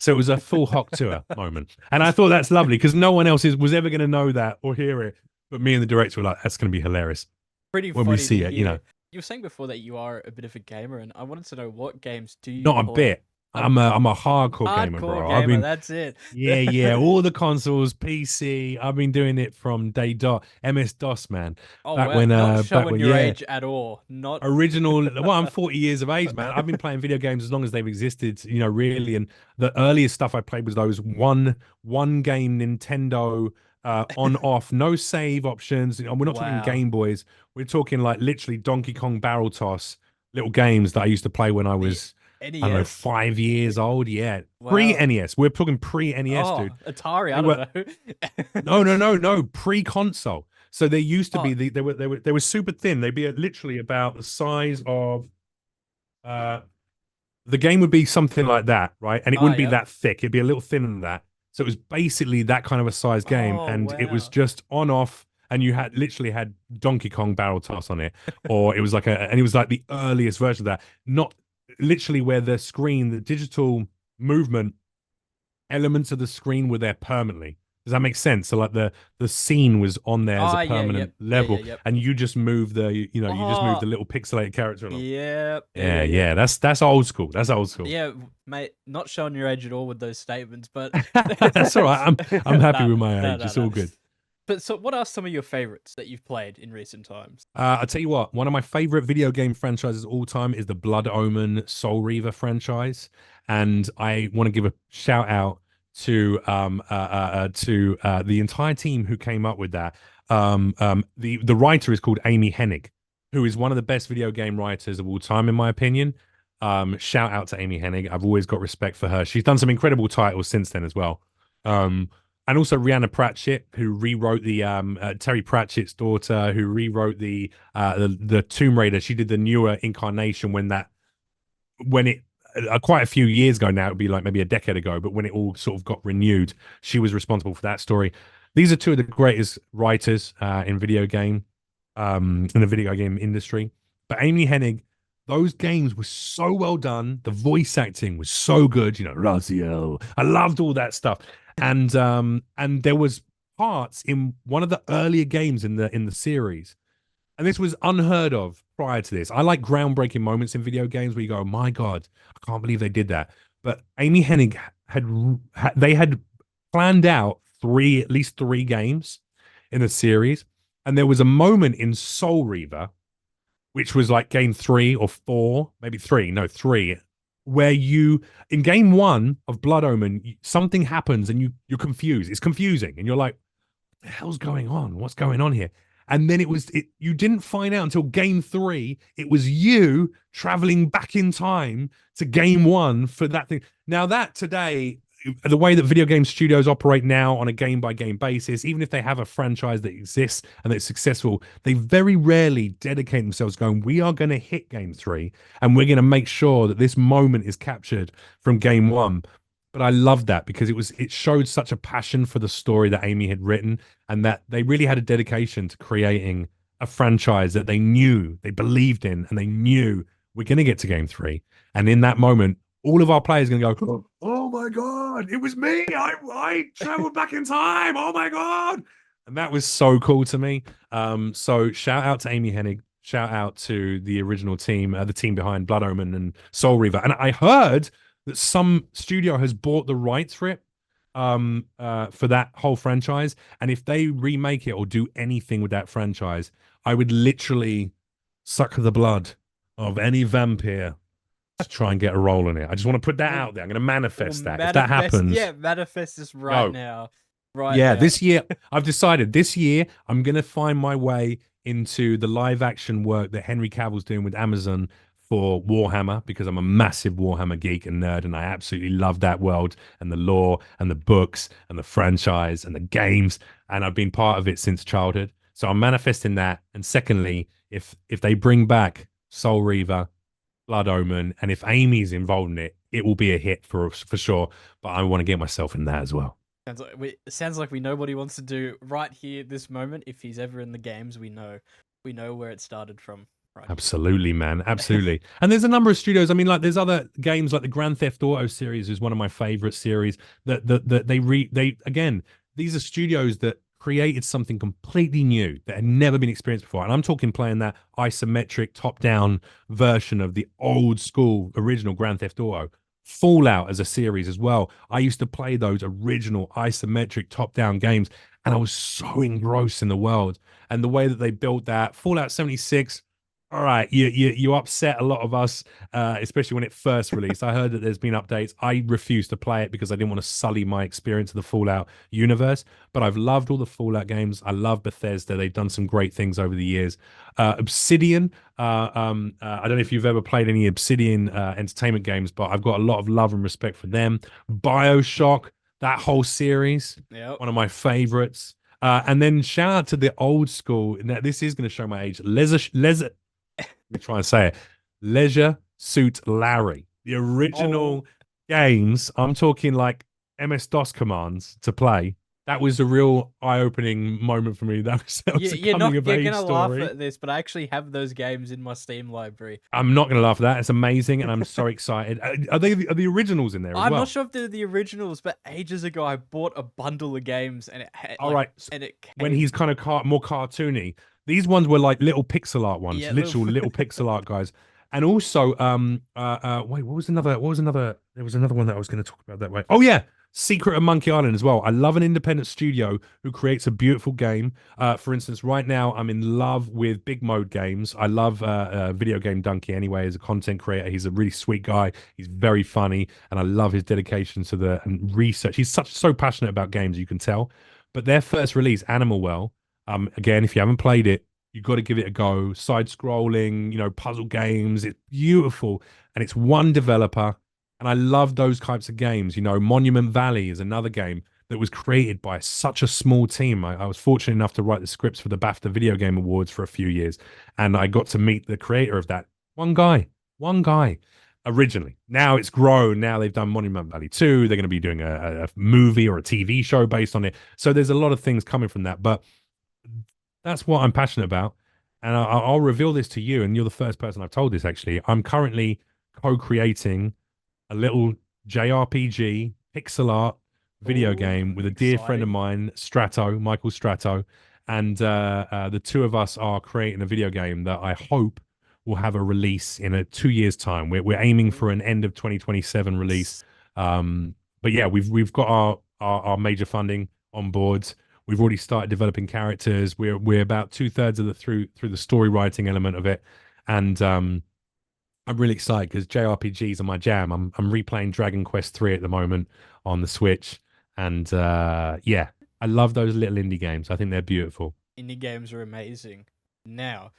So it was a full Hoktua moment. And I thought that's lovely because no one else was ever going to know that or hear it. But me and the director were like, that's going to be hilarious Pretty when we funny to see it, hear. You were saying before that you are a bit of a gamer, and I wanted to know what games do you Not a play? bit. I'm a hardcore gamer, Hardcore bro. I've gamer, been that's it. Yeah, all the consoles, PC. I've been doing it from day dot. MS DOS, man. Oh Back well, when, not back showing when, your yeah, age at all. Not original. Well, I'm 40 years of age, man. I've been playing video games as long as they've existed, really. And the earliest stuff I played was those one game Nintendo on off, no save options. We're not talking wow. Game Boys. We're talking like literally Donkey Kong Barrel Toss little games that I used to play when I The was, I don't know, NES. 5 years old. Yeah, pre Wow. NES. We're talking pre NES, Oh, dude. Atari. They I were don't no, know. no, no, no, pre-console. So they used to Oh, be they were super thin. They'd be literally about the size of uh the game would be something like that, right? And it oh, wouldn't be yep. that thick. It'd be a little thinner than that. So it was basically that kind of a size game, Oh, and it was wow. just on off. And you had literally had Donkey Kong Barrel Toss on it, or it was and it was like the earliest version of that. Not literally where the screen, the digital movement elements of the screen were there permanently. Does that make sense? So like the scene was on there as a Oh yeah, yep, permanent yeah, yeah, level, yep. and you just move the you just move Oh the little pixelated character along. yep, yeah, Yeah, yeah, yeah. yeah, that's old school. That's old school. Yeah, mate, not showing your age at all with those statements, but That's all right. I'm happy no, with my no, age. no, It's no. all good. But so, what are some of your favorites that you've played in recent times? I'll tell you what, one of my favorite video game franchises of all time is the Blood Omen Soul Reaver franchise. And I want to give a shout out to the entire team who came up with that. The writer is called Amy Hennig, who is one of the best video game writers of all time, in my opinion. Shout out to Amy Hennig. I've always got respect for her. She's done some incredible titles since then as well. And also Rihanna Pratchett, who rewrote the Terry Pratchett's daughter, who rewrote the Tomb Raider. She did the newer incarnation when it quite a few years ago now. It would be like maybe a decade ago, but when it all sort of got renewed, she was responsible for that story. These are two of the greatest writers in the video game industry. But Amy Hennig, those games were so well done. The voice acting was so good. You know, Raziel. I loved all that stuff. And there was parts in one of the earlier games in the series, and this was unheard of prior to this. I like groundbreaking moments in video games where you go, "My God, I can't believe they did that." But Amy Hennig had planned out at least three games in the series, and there was a moment in Soul Reaver, which was like game three or four, maybe three, no, three, where you in game one of Blood Omen, something happens and you're confused. It's confusing, and you're like, "What the hell's going on? What's going on here?" And then you didn't find out until game three. It was you traveling back in time to game one for that thing. Now that today, the way that video game studios operate now on a game by game basis, even if they have a franchise that exists and that's successful, they very rarely dedicate themselves going, "We are going to hit game three and we're going to make sure that this moment is captured from game one." But I loved that because it showed such a passion for the story that Amy had written, and that they really had a dedication to creating a franchise that they knew, they believed in, and they knew we're going to get to game three. And in that moment, all of our players are going to go, "Oh my God, it was me. I traveled back in time. Oh my God." And that was so cool to me. So shout out to Amy Hennig. Shout out to the original team, the team behind Blood Omen and Soul Reaver. And I heard that some studio has bought the rights for it, for that whole franchise. And if they remake it or do anything with that franchise, I would literally suck the blood of any vampire to try and get a role in it. I just want to put that Well, out there. I'm going to manifest that. If that manifest, happens, yeah, manifest this right go. now, right Yeah, now. this year I've decided this year I'm going to find my way into the live action work that Henry Cavill's doing with Amazon for Warhammer, because I'm a massive Warhammer geek and nerd, and I absolutely love that world and the lore and the books and the franchise and the games, and I've been part of it since childhood. So I'm manifesting that. And secondly, if they bring back Soul Reaver, Blood Omen, and if Amy's involved in it, it will be a hit for sure. But I want to get myself in that as well. Sounds like we know what he wants to do right here, this moment. If he's ever in the games, we know where it started from. Right Absolutely, man. Absolutely. And there's a number of studios. I mean, like there's other games like the Grand Theft Auto series is one of my favorite series that they again, these are studios that created something completely new that had never been experienced before. And I'm talking playing that isometric top-down version of the old school original Grand Theft Auto. Fallout as a series as well. I used to play those original isometric top-down games, and I was so engrossed in the world and the way that they built that. Fallout 76, all right, you upset a lot of us, especially when it first released. I heard that there's been updates. I refused to play it because I didn't want to sully my experience of the Fallout universe. But I've loved all the Fallout games. I love Bethesda. They've done some great things over the years. Obsidian. I don't know if you've ever played any Obsidian entertainment games, but I've got a lot of love and respect for them. BioShock, that whole series, Yep. one of my favorites. And then shout out to the old school. Now, this is going to show my age. Leisure, me try and say it. Leisure Suit Larry. The original Oh, games. I'm talking like MS-DOS commands to play. that was a real eye-opening moment for me. That was a coming of You're age gonna laugh story. at this, but I actually have those games in my Steam library. I'm not going to laugh at that. It's amazing, and I'm so excited. Are the originals in there as I'm not well? sure if they're the originals, but ages ago I bought a bundle of games and All right. So and it when came. he's kind of more cartoony, these ones were like little pixel art ones, Yeah, literal little pixel art guys. And also, wait, what was another? There was another one that I was going to talk about that way. Oh yeah, Secret of Monkey Island as well. I love an independent studio who creates a beautiful game. For instance, right now I'm in love with Big Mode Games. I love Video Game Donkey anyway as a content creator. He's a really sweet guy. He's very funny, and I love his dedication to the and research. He's so passionate about games, you can tell. But their first release, Animal Well, again, if you haven't played it, you've got to give it a go. Side scrolling, puzzle games. It's beautiful. And it's one developer. And I love those types of games. Monument Valley is another game that was created by such a small team. I was fortunate enough to write the scripts for the BAFTA Video Game Awards for a few years. And I got to meet the creator of that. One guy originally. Now it's grown. Now they've done Monument Valley 2. They're going to be doing a movie or a TV show based on it. So there's a lot of things coming from that. But that's what I'm passionate about. And I'll reveal this to you. And you're the first person I've told this, actually. I'm currently co creating a little JRPG pixel art video Oh, game with a dear friend of exciting! mine, Michael Strato. And the two of us are creating a video game that I hope will have a release in 2 years' time. We're aiming for an end of 2027 release. But yeah, we've got our major funding on board. We've already started developing characters. We're about two-thirds of the through the story writing element of it, and I'm really excited because JRPGs are my jam. I'm replaying Dragon Quest 3 at the moment on the Switch, and yeah, I love those little indie games. I think they're beautiful. Indie games are amazing. Now,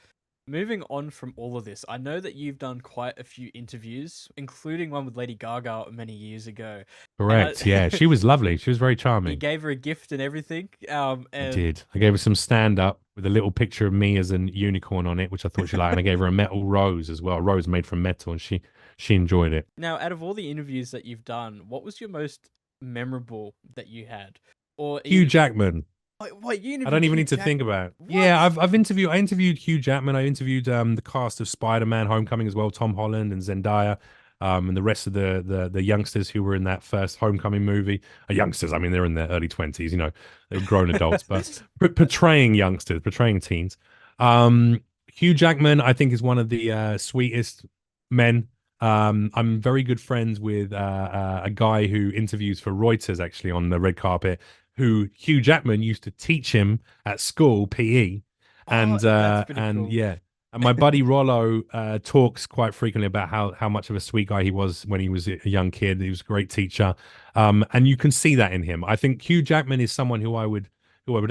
moving on from all of this, I know that you've done quite a few interviews, including one with Lady Gaga many years ago, and Correct. Yeah, she was lovely. She was very you charming. gave her a gift and everything. I And did. I gave her some stand up with a little picture of me as an unicorn on it, which I thought she liked, and I gave her a metal rose as well, a rose made from metal, and she enjoyed it. now, out of all the interviews that you've done, what was your most memorable that you had? Or Hugh even Jackman. wait, you I don't interviewed even Hugh need to think Jackman? about it. What? Yeah, I interviewed Hugh Jackman. I interviewed the cast of Spider-Man Homecoming as well, Tom Holland and Zendaya, and the rest of the youngsters who were in that first Homecoming movie. Youngsters, I mean, they're in their early 20s, they're grown adults, but portraying youngsters, portraying teens. Um, Hugh Jackman, I think, is one of the sweetest men. I'm very good friends with a guy who interviews for Reuters actually on the red carpet, who Hugh Jackman used to teach him at school PE, Oh, that's pretty and cool. yeah, and my buddy Rollo talks quite frequently about how much of a sweet guy he was when he was a young kid. He was a great teacher, and you can see that in him. I think Hugh Jackman is someone who I would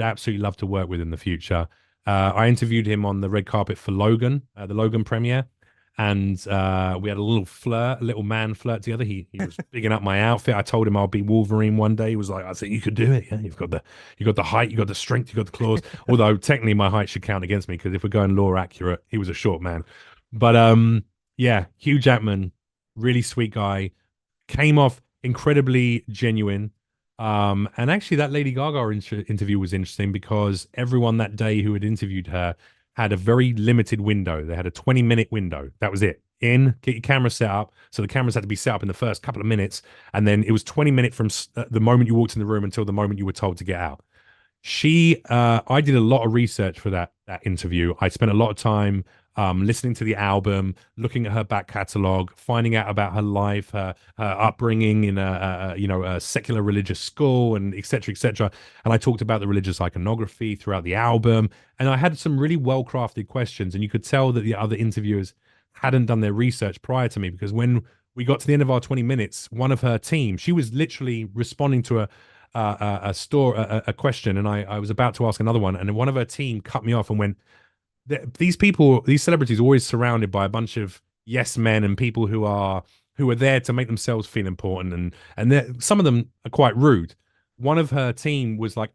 absolutely love to work with in the future. I interviewed him on the red carpet for Logan, the Logan premiere, and we had a little flirt, a little man flirt together. He was bigging up my outfit. I told him I'll be Wolverine one day. He was like, "I think you could do it. Yeah, you got the height, you got the strength, you got the claws." Although technically my height should count against me because if we're going lore accurate, he was a short man. But yeah, Hugh Jackman, really sweet guy, came off incredibly genuine. And actually, that Lady Gaga interview was interesting because everyone that day who had interviewed her had a very limited window. They had a 20-minute window. That was it. Get your camera set up. So the cameras had to be set up in the first couple of minutes. And then it was 20 minutes from the moment you walked in the room until the moment you were told to get out. I did a lot of research for that interview. I spent a lot of time listening to the album, looking at her back catalog, finding out about her life, her upbringing in a secular religious school, and etc. etc. And I talked about the religious iconography throughout the album, and I had some really well crafted questions, and you could tell that the other interviewers hadn't done their research prior to me because when we got to the end of our 20 minutes, one of her team, she was literally responding to a question, and I was about to ask another one, and one of her team cut me off and went, these people, these celebrities, are always surrounded by a bunch of yes men and people who are there to make themselves feel important, and some of them are quite rude. One of her team was like,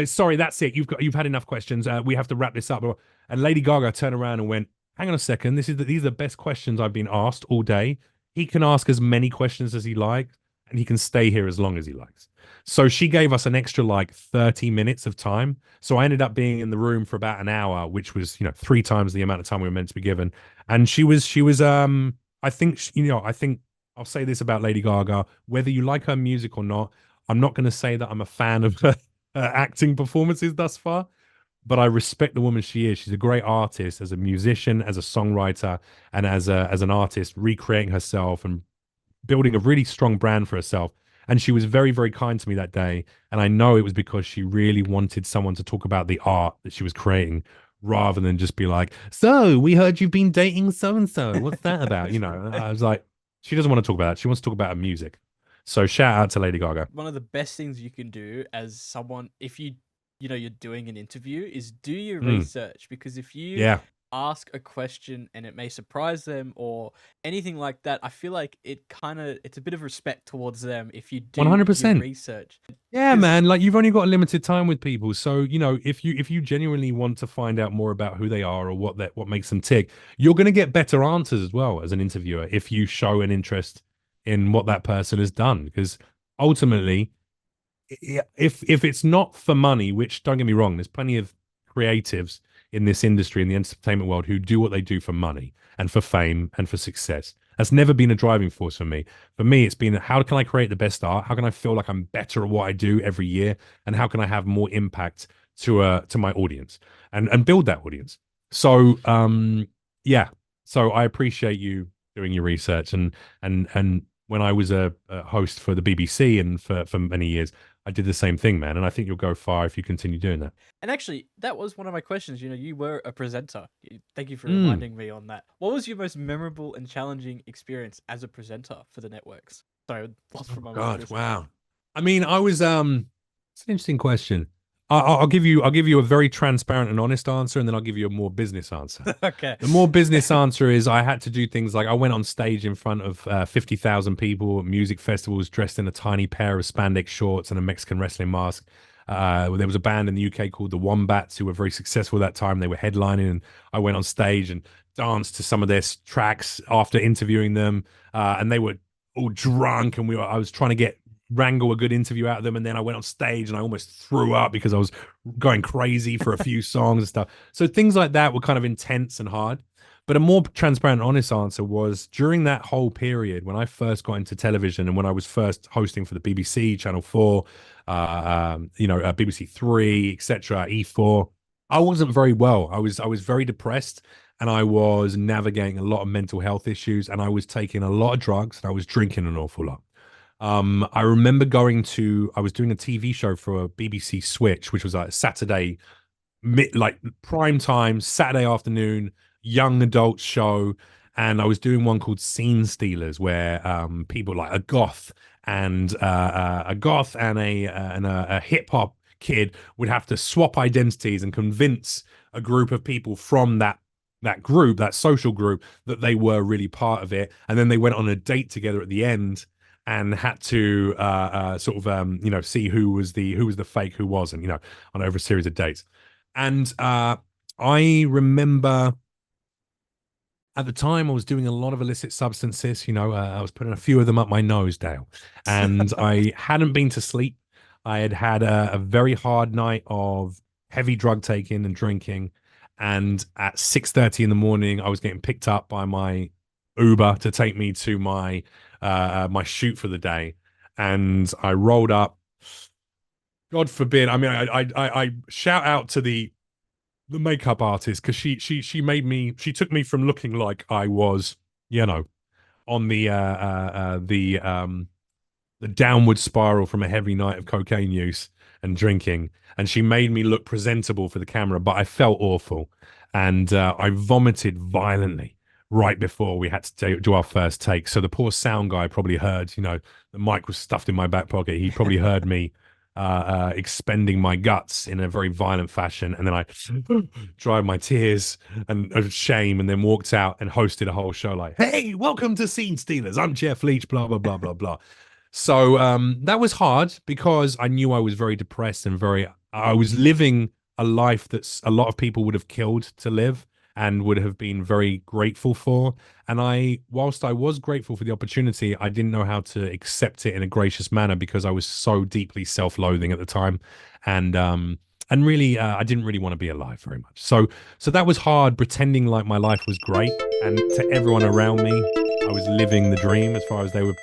sorry, that's it. You've had enough questions. We have to wrap this up." And Lady Gaga turned around and went, "Hang on a second. These are the best questions I've been asked all day. He can ask as many questions as he likes." and he can stay here as long as he likes. So she gave us an extra like 30 minutes of time. So I ended up being in the room for about an hour, which was, three times the amount of time we were meant to be given. And she was I think I think I'll say this about Lady Gaga, whether you like her music or not, I'm not going to say that I'm a fan of her acting performances thus far, but I respect the woman she is. She's a great artist as a musician, as a songwriter, and as an artist, recreating herself and building a really strong brand for herself. And she was very, very kind to me that day. And I know it was because she really wanted someone to talk about the art that she was creating rather than just be like, so we heard you've been dating so and so. What's that about? I was like, she doesn't want to talk about that. She wants to talk about her music. So shout out to Lady Gaga. One of the best things you can do as someone, if you're doing an interview, is do your Mm, research, because if you yeah, ask a question and it may surprise them or anything like that, I feel like it's a bit of respect towards them if you do your 100%. research. Yeah, Because man. Like you've only got a limited time with people, so if you genuinely want to find out more about who they are or what makes them tick, you're going to get better answers as well as an interviewer if you show an interest in what that person has done. Because ultimately, if it's not for money, which don't get me wrong, there's plenty of creatives in this industry in the entertainment world who do what they do for money and for fame and for success. That's never been a driving force for me. For me, it's been how can I create the best art? How can I feel like I'm better at what I do every year? And how can I have more impact to my audience and build that audience? So yeah. So I appreciate you doing your research and when I was a host for the BBC and for many years, I did the same thing, man. And I think you'll go far if you continue doing that. And actually, that was one of my questions. You were a presenter. Thank you for Mm. reminding me on that. What was your most memorable and challenging experience as a presenter for the networks? Sorry, lost Oh for a moment for God, this. wow. I mean, I was it's an interesting question. I'll give you a very transparent and honest answer, and then I'll give you a more business answer. Okay. The more business answer is I had to do things like I went on stage in front of 50,000 people at music festivals dressed in a tiny pair of spandex shorts and a Mexican wrestling mask. There was a band in the UK called the Wombats who were very successful at that time. They were headlining, and I went on stage and danced to some of their tracks after interviewing them. And they were all drunk, and I was trying to wrangle a good interview out of them. And then I went on stage and I almost threw up because I was going crazy for a few songs and stuff. So things like that were kind of intense and hard. But a more transparent, honest answer was during that whole period when I first got into television and when I was first hosting for the BBC, Channel 4, BBC Three, etc., E4. I wasn't very well. I was very depressed, and I was navigating a lot of mental health issues, and I was taking a lot of drugs, and I was drinking an awful lot. I remember I was doing a TV show for a BBC Switch, which was like Saturday, like prime time, Saturday afternoon, young adult show. And I was doing one called Scene Stealers, where people like a goth and a hip hop kid would have to swap identities and convince a group of people from that social group, that they were really part of it. And then they went on a date together at the end and had to sort of see who was the fake, who wasn't, on over a series of dates. And I remember at the time I was doing a lot of illicit substances. I was putting a few of them up my nose, Dale, and I hadn't been to sleep. I had had a very hard night of heavy drug taking and drinking, and at 6:30 in the morning, I was getting picked up by my Uber to take me to my shoot for the day, and I rolled up. God forbid. I mean, I shout out to the makeup artist because she took me from looking like I was, on the downward spiral from a heavy night of cocaine use and drinking, and she made me look presentable for the camera, but I felt awful, and I vomited violently right before we had to do our first take. So the poor sound guy probably heard, the mic was stuffed in my back pocket. He probably heard me expending my guts in a very violent fashion, and then I dried my tears and of shame, and then walked out and hosted a whole show like, "Hey, welcome to Scene Stealers. I'm Jeff Leach." Blah blah blah blah blah. So that was hard because I knew I was very depressed and I was living a life that's a lot of people would have killed to live. and would have been very grateful for. And whilst I was grateful for the opportunity, I didn't know how to accept it in a gracious manner because I was so deeply self-loathing at the time, and really, I didn't really want to be alive very much. So that was hard, pretending like my life was great, and to everyone around me, I was living the dream as far as they were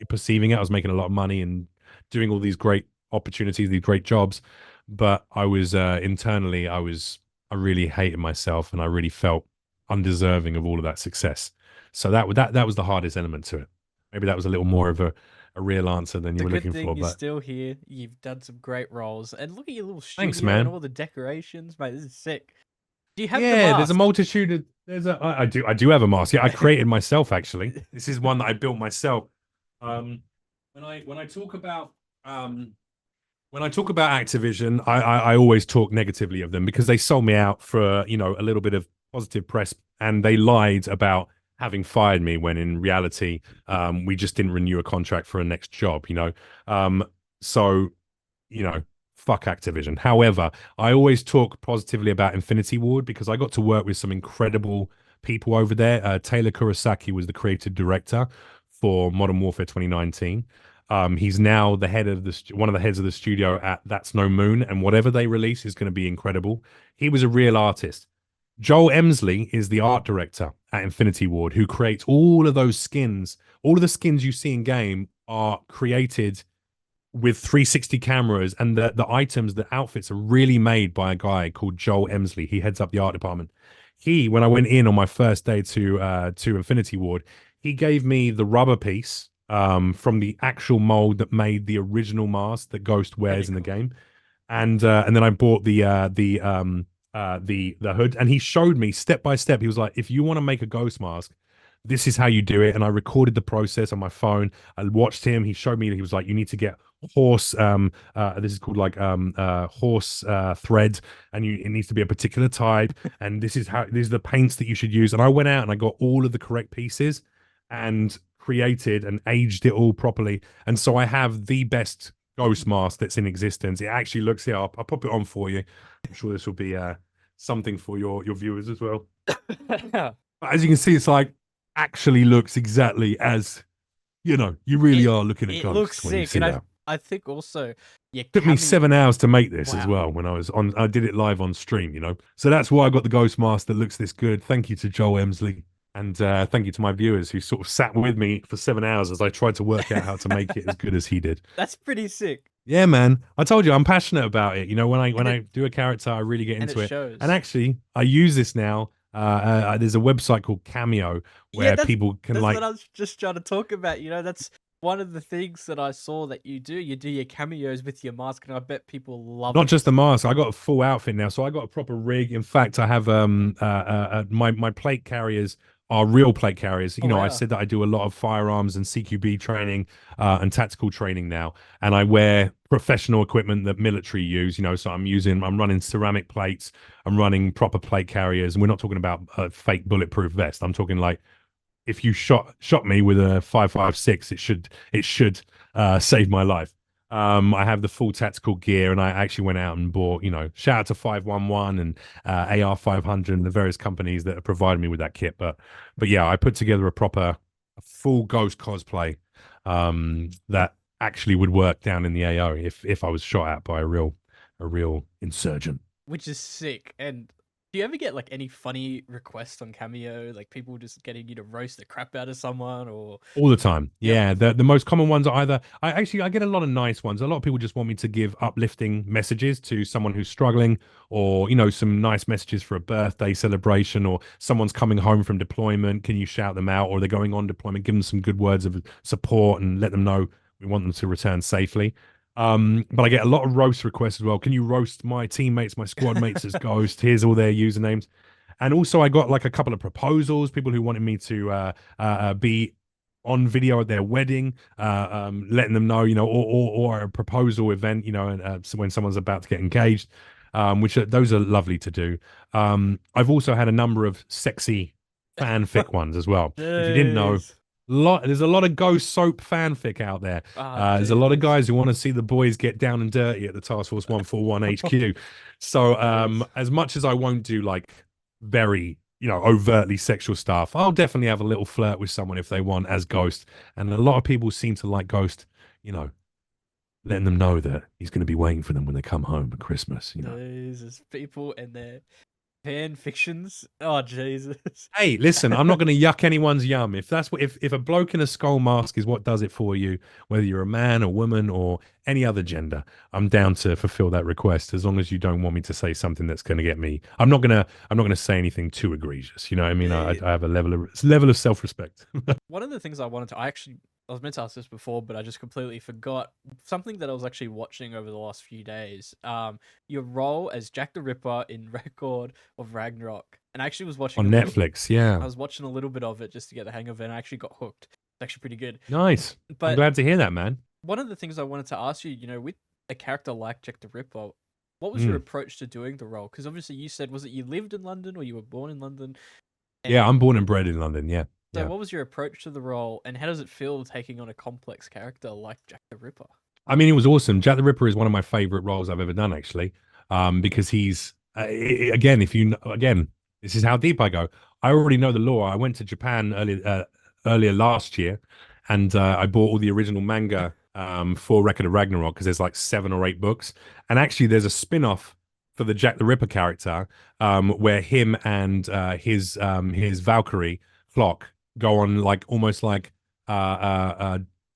perceiving it. I was making a lot of money and doing all these great opportunities, these great jobs, but I was internally, I really hated myself, and I really felt undeserving of all of that success. So that was the hardest element to it. Maybe that was a little more of a real answer than you The were good looking thing for, you're but still here. You've done some great roles, and look at your little thanks, studio and man. all the decorations, mate. This is sick. Do you have the Yeah, there's a mask? multitude of I do have a mask. Yeah, I created myself actually. This is one that I built myself. Um, when I talk about um when I talk about Activision, I always talk negatively of them because they sold me out for, a little bit of positive press, and they lied about having fired me when in reality, we just didn't renew a contract for a next job. So, you know, fuck Activision. However, I always talk positively about Infinity Ward because I got to work with some incredible people over there. Taylor Kurosaki was the creative director for Modern Warfare 2019. He's now the head of one of the heads of the studio at That's No Moon, and whatever they release is going to be incredible. He was a real artist. Joel Emsley is the art director at Infinity Ward, who creates all of those skins. All of the skins you see in game are created with 360 cameras, and the items, the outfits are really made by a guy called Joel Emsley. He heads up the art department. When I went in on my first day to Infinity Ward, he gave me the rubber piece from the actual mold that made the original mask that Ghost wears Really in the cool. game, and then I bought the hood, and he showed me step by step. He was like, if you want to make a ghost mask, this is how you do it. And I recorded the process on my phone. I watched him. He showed me. He was like, you need to get horse. This is called like horse thread, and it needs to be a particular type. And these are the paints that you should use. And I went out and I got all of the correct pieces and created and aged it all properly. And so I have the best ghost mask that's in existence. It actually looks here. I'll pop it on for you. I'm sure this will be something for your viewers as well. But as you can see, it's like actually looks exactly as you really it are looking at it looks Ghost when you sick, see and that. I think also your Took me cameo. 7 hours to make this as Wow. well. I did it live on stream. So that's why I got the Ghost mask that looks this good. Thank you to Joel Emsley, and thank you to my viewers who sort of sat with me for 7 hours as I tried to work out how to make it as good as he did. That's pretty sick, Yeah, man. I told you I'm passionate about it. When I and when I do a character, I really get it into it. And shows. actually, I use this now. There's a website called Cameo Yeah, where people can that's what like I was just trying to talk about. That's one of the things that I saw that you do. You do your cameos with your mask, and I bet people love not it. just the mask. I got a full outfit now, so I got a proper rig. In fact, I have my plate carriers are real plate carriers. Oh I wow. said that I do a lot of firearms and CQB training and tactical training now, and I wear professional equipment that military use. So I'm running ceramic plates, I'm running proper plate carriers, and we're not talking about a fake bulletproof vest. I'm talking like if you shot me with a 5.56, it should save my life. I have the full tactical gear, and I actually went out and bought. Shout out to 511 and AR 500 and the various companies that have provided me with that kit. But yeah, I put together a full Ghost cosplay that actually would work down in the AO if I was shot at by a real insurgent. Which is sick. And do you ever get like any funny requests on Cameo, like people just getting you to roast the crap out of someone, or All the time. yep, Yeah. The most common ones are either I get a lot of nice ones. A lot of people just want me to give uplifting messages to someone who's struggling, or some nice messages for a birthday celebration, or someone's coming home from deployment. Can you shout them out? Or they're going on deployment, give them some good words of support and let them know we want them to return safely. But I get a lot of roast requests as well. Can you roast my teammates, my squad mates as Ghost? Here's all their usernames. And also, I got like a couple of proposals, people who wanted me to be on video at their wedding, letting them know, or a proposal event, and so when someone's about to get engaged, those are lovely to do. I've also had a number of sexy fanfic ones as well. If you didn't know, jeez. there's a lot of Ghost soap fanfic out there. Ah, There's a lot of Jesus. guys who want to see the boys get down and dirty at the Task Force 141 HQ. So Jeez. as much as I won't do like very overtly sexual stuff, I'll definitely have a little flirt with someone if they want as Ghost. And a lot of people seem to like Ghost, you know, letting them know that he's going to be waiting for them when they come home at Christmas. Jesus, people and their fan fictions. Oh Jesus. Hey, listen, I'm not going to yuck anyone's yum. If that's what, if a bloke in a skull mask is what does it for you, whether you're a man, a woman, or any other gender, I'm down to fulfill that request as long as you don't want me to say something that's going to get me. I'm not gonna say anything too egregious. You know what I mean? I have a level of self-respect. One of the things I wanted to, I was meant to ask this before, but I just completely forgot something that I was actually watching over the last few days. Your role as Jack the Ripper in Record of Ragnarok, and I actually was watching On Netflix, yeah. I was watching a little bit of it just to get the hang of it, and I actually got hooked. It's actually pretty good. Nice. I'm But glad to hear that, man. one of the things I wanted to ask you, with a character like Jack the Ripper, what was your Mm. approach to doing the role? Because obviously you said, was it you lived in London or you were born in London? Yeah, And I'm born and bred in London. Yeah, so yeah. what was your approach to the role, and how does it feel taking on a complex character like Jack the Ripper? I mean, it was awesome. Jack the Ripper is one of my favorite roles I've ever done, actually, because he's again, again, this is how deep I go. I already know the lore. I went to Japan earlier last year, and I bought all the original manga for Record of Ragnarok because there's like 7 or 8 books, and actually, there's a spin-off for the Jack the Ripper character where him and his Valkyrie Flock go on like almost like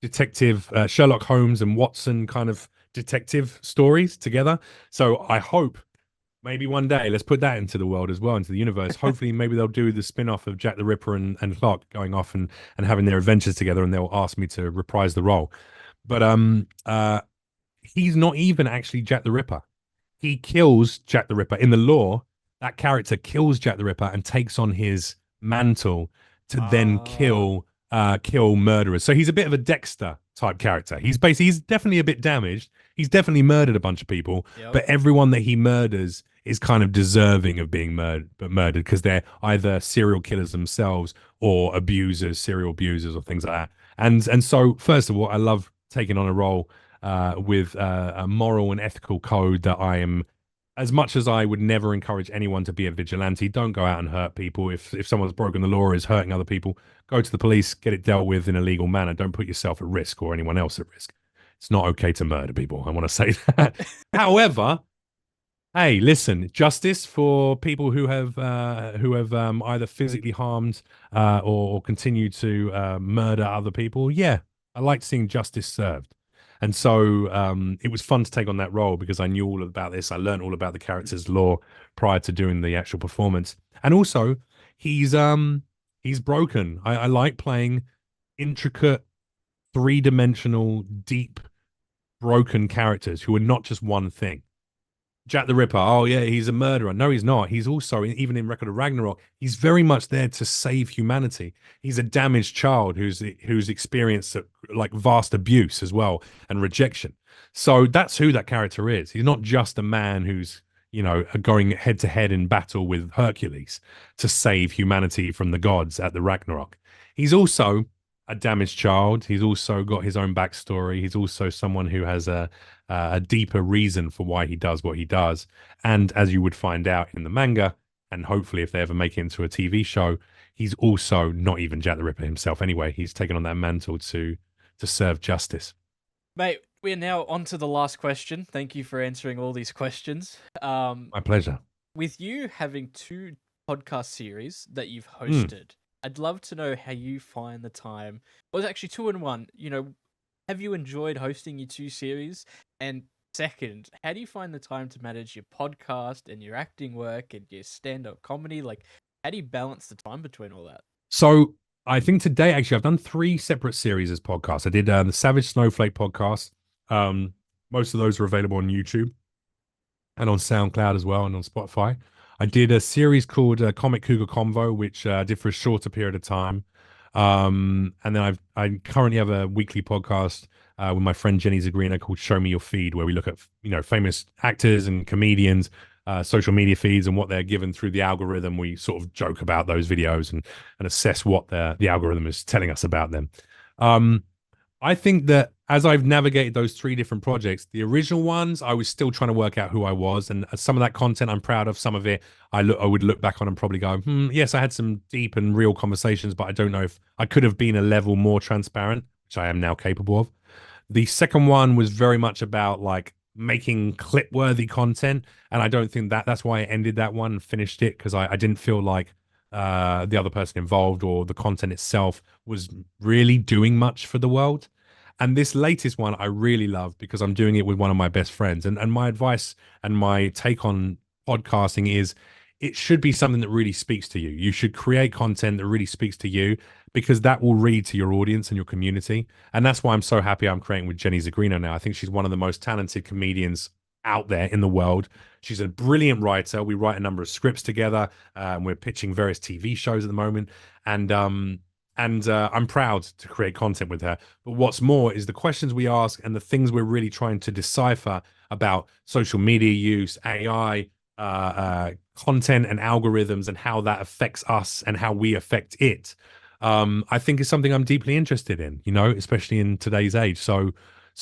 detective Sherlock Holmes and Watson kind of detective stories together. So I hope maybe one day let's put that into the world as well, into the universe. Hopefully, maybe they'll do the spin-off of Jack the Ripper and Clark going off and having their adventures together, and they'll ask me to reprise the role. But he's not even actually Jack the Ripper. He kills Jack the Ripper in the lore. That character kills Jack the Ripper and takes on his mantle to then Ah, kill murderers. So he's a bit of a Dexter type character. He's definitely a bit damaged. He's definitely murdered a bunch of people, yep. but everyone that he murders is kind of deserving of being murdered because they're either serial killers themselves or abusers, serial abusers, or things like that. And so first of all, I love taking on a role with a moral and ethical code that I am, as much as I would never encourage anyone to be a vigilante, don't go out and hurt people. If someone's broken the law, is hurting other people, go to the police, get it dealt with in a legal manner. Don't put yourself at risk or anyone else at risk. It's not okay to murder people. I want to say that. However, hey, listen, justice for people who have either physically harmed or continue to murder other people. Yeah, I like seeing justice served. And so it was fun to take on that role because I knew all about this. I learned all about the character's lore prior to doing the actual performance. And also, he's broken. I like playing intricate, three-dimensional, deep, broken characters who are not just one thing. Jack the Ripper. Oh yeah, he's a murderer. No, he's not. He's also, even in Record of Ragnarok, he's very much there to save humanity. He's a damaged child who's experienced like vast abuse as well and rejection. So that's who that character is. He's not just a man who's going head to head in battle with Hercules to save humanity from the gods at the Ragnarok. He's also a damaged child. He's also got his own backstory. He's also someone who has a deeper reason for why he does what he does. And as you would find out in the manga, and hopefully if they ever make it into a TV show, he's also not even Jack the Ripper himself anyway. He's taken on that mantle to serve justice. Mate, we're now on to the last question. Thank you for answering all these questions. My pleasure. With you having 2 podcast series that you've Mm. hosted, I'd love to know how you find the time. Well, it's actually 2 in 1. Have you enjoyed hosting your 2 series? And second, how do you find the time to manage your podcast and your acting work and your stand-up comedy? Like, how do you balance the time between all that? So I think today, actually, I've done 3 separate series as podcasts. I did the Savage Snowflake podcast. Most of those are available on YouTube and on SoundCloud as well and on Spotify. I did a series called Comic Cougar Convo, which I did for a shorter period of time. And then I currently have a weekly podcast with my friend Jenny Zagrina called Show Me Your Feed, where we look at famous actors and comedians, social media feeds, and what they're given through the algorithm. We sort of joke about those videos and assess what the algorithm is telling us about them. I think that as I've navigated those three different projects, the original ones, I was still trying to work out who I was, and some of that content I'm proud of. Some of it, I would look back on and probably go, yes, I had some deep and real conversations, but I don't know if I could have been a level more transparent, which I am now capable of. The second one was very much about like making clip worthy content, and I don't think that's why I ended that one and finished it, because I didn't feel like the other person involved or the content itself was really doing much for the world. And this latest one I really love because I'm doing it with one of my best friends. And my advice and my take on podcasting is it should be something that really speaks to you. You should create content that really speaks to you, because that will read to your audience and your community. And that's why I'm so happy I'm creating with Jenny Zagrino now. I think she's one of the most talented comedians out there in the world. She's a brilliant writer. We write a number of scripts together. And we're pitching various TV shows at the moment. And I'm proud to create content with her. But what's more is the questions we ask and the things we're really trying to decipher about social media use, AI, content and algorithms, and how that affects us and how we affect it. I think is something I'm deeply interested in, especially in today's age. So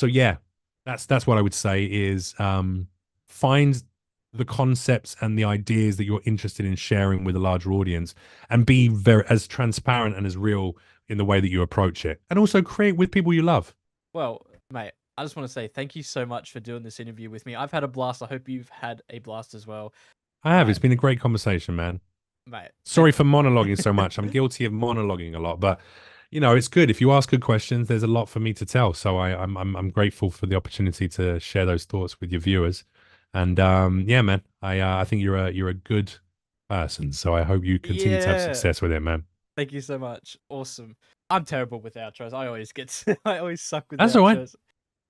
yeah, that's what I would say is find the concepts and the ideas that you're interested in sharing with a larger audience, and be very as transparent and as real in the way that you approach it, and also create with people you love. Well, mate, I just want to say thank you so much for doing this interview with me. I've had a blast. I hope you've had a blast as well. I have. It's been a great conversation, man. Mate, Sorry for monologuing so much. I'm guilty of monologuing a lot, but it's good. If you ask good questions, there's a lot for me to tell. So I'm grateful for the opportunity to share those thoughts with your viewers. And yeah, man, I think you're a good person. So I hope you continue to have success with it, man. Thank you so much. Awesome. I'm terrible with outros. I always I always suck with That's outros. all right.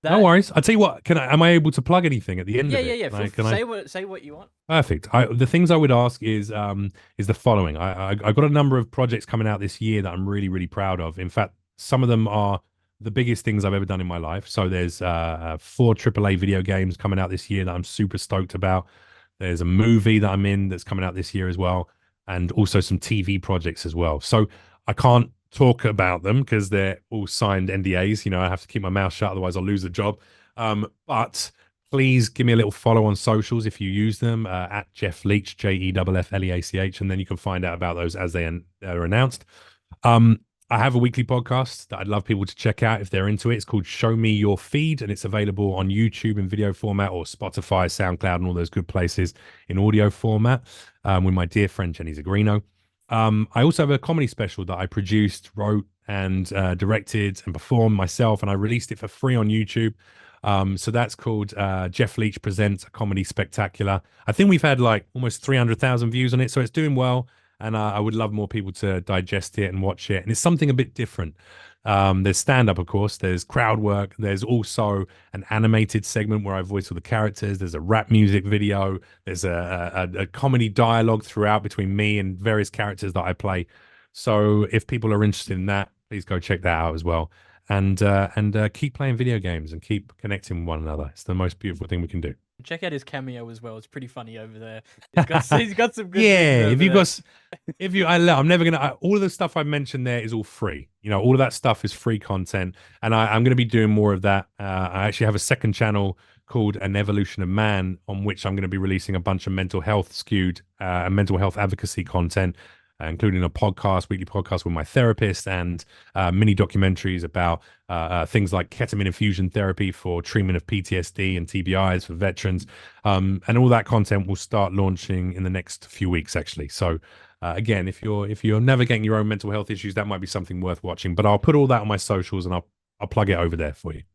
No worries. I'll tell you what. Am I able to plug anything at the end of it? Yeah. Say what you want. Perfect. The things I would ask is the following. I got a number of projects coming out this year that I'm really, really proud of. In fact, some of them are the biggest things I've ever done in my life. So there's 4 AAA video games coming out this year that I'm super stoked about. There's a movie that I'm in that's coming out this year as well, and also some TV projects as well. So I can't talk about them because they're all signed NDAs. I have to keep my mouth shut, otherwise I'll lose the job. But please give me a little follow on socials if you use them, at Jeff Leach, JEFFLEACH, and then you can find out about those as they are announced. I have a weekly podcast that I'd love people to check out if they're into it. It's called Show Me Your Feed, and it's available on YouTube in video format, or Spotify, SoundCloud, and all those good places in audio format, with my dear friend Jenny Zagrino. I also have a comedy special that I produced, wrote, and directed and performed myself, and I released it for free on YouTube. So that's called Jeff Leach Presents a Comedy Spectacular. I think we've had like almost 300,000 views on it, so it's doing well. And I would love more people to digest it and watch it. And it's something a bit different. There's stand-up, of course. There's crowd work. There's also an animated segment where I voice all the characters. There's a rap music video. There's a comedy dialogue throughout between me and various characters that I play. So if people are interested in that, please go check that out as well. And keep playing video games and keep connecting with one another. It's the most beautiful thing we can do. Check out his cameo as well. It's pretty funny over there. He's got some good. Yeah, I'm never gonna. All of the stuff I mentioned there is all free. All of that stuff is free content, and I'm going to be doing more of that. I actually have a second channel called An Evolution of Man, on which I'm going to be releasing a bunch of mental health skewed and mental health advocacy content, including a weekly podcast with my therapist, and mini documentaries about things like ketamine infusion therapy for treatment of PTSD and TBIs for veterans. And all that content will start launching in the next few weeks, actually. So again, if you're navigating your own mental health issues, that might be something worth watching. But I'll put all that on my socials, and I'll plug it over there for you.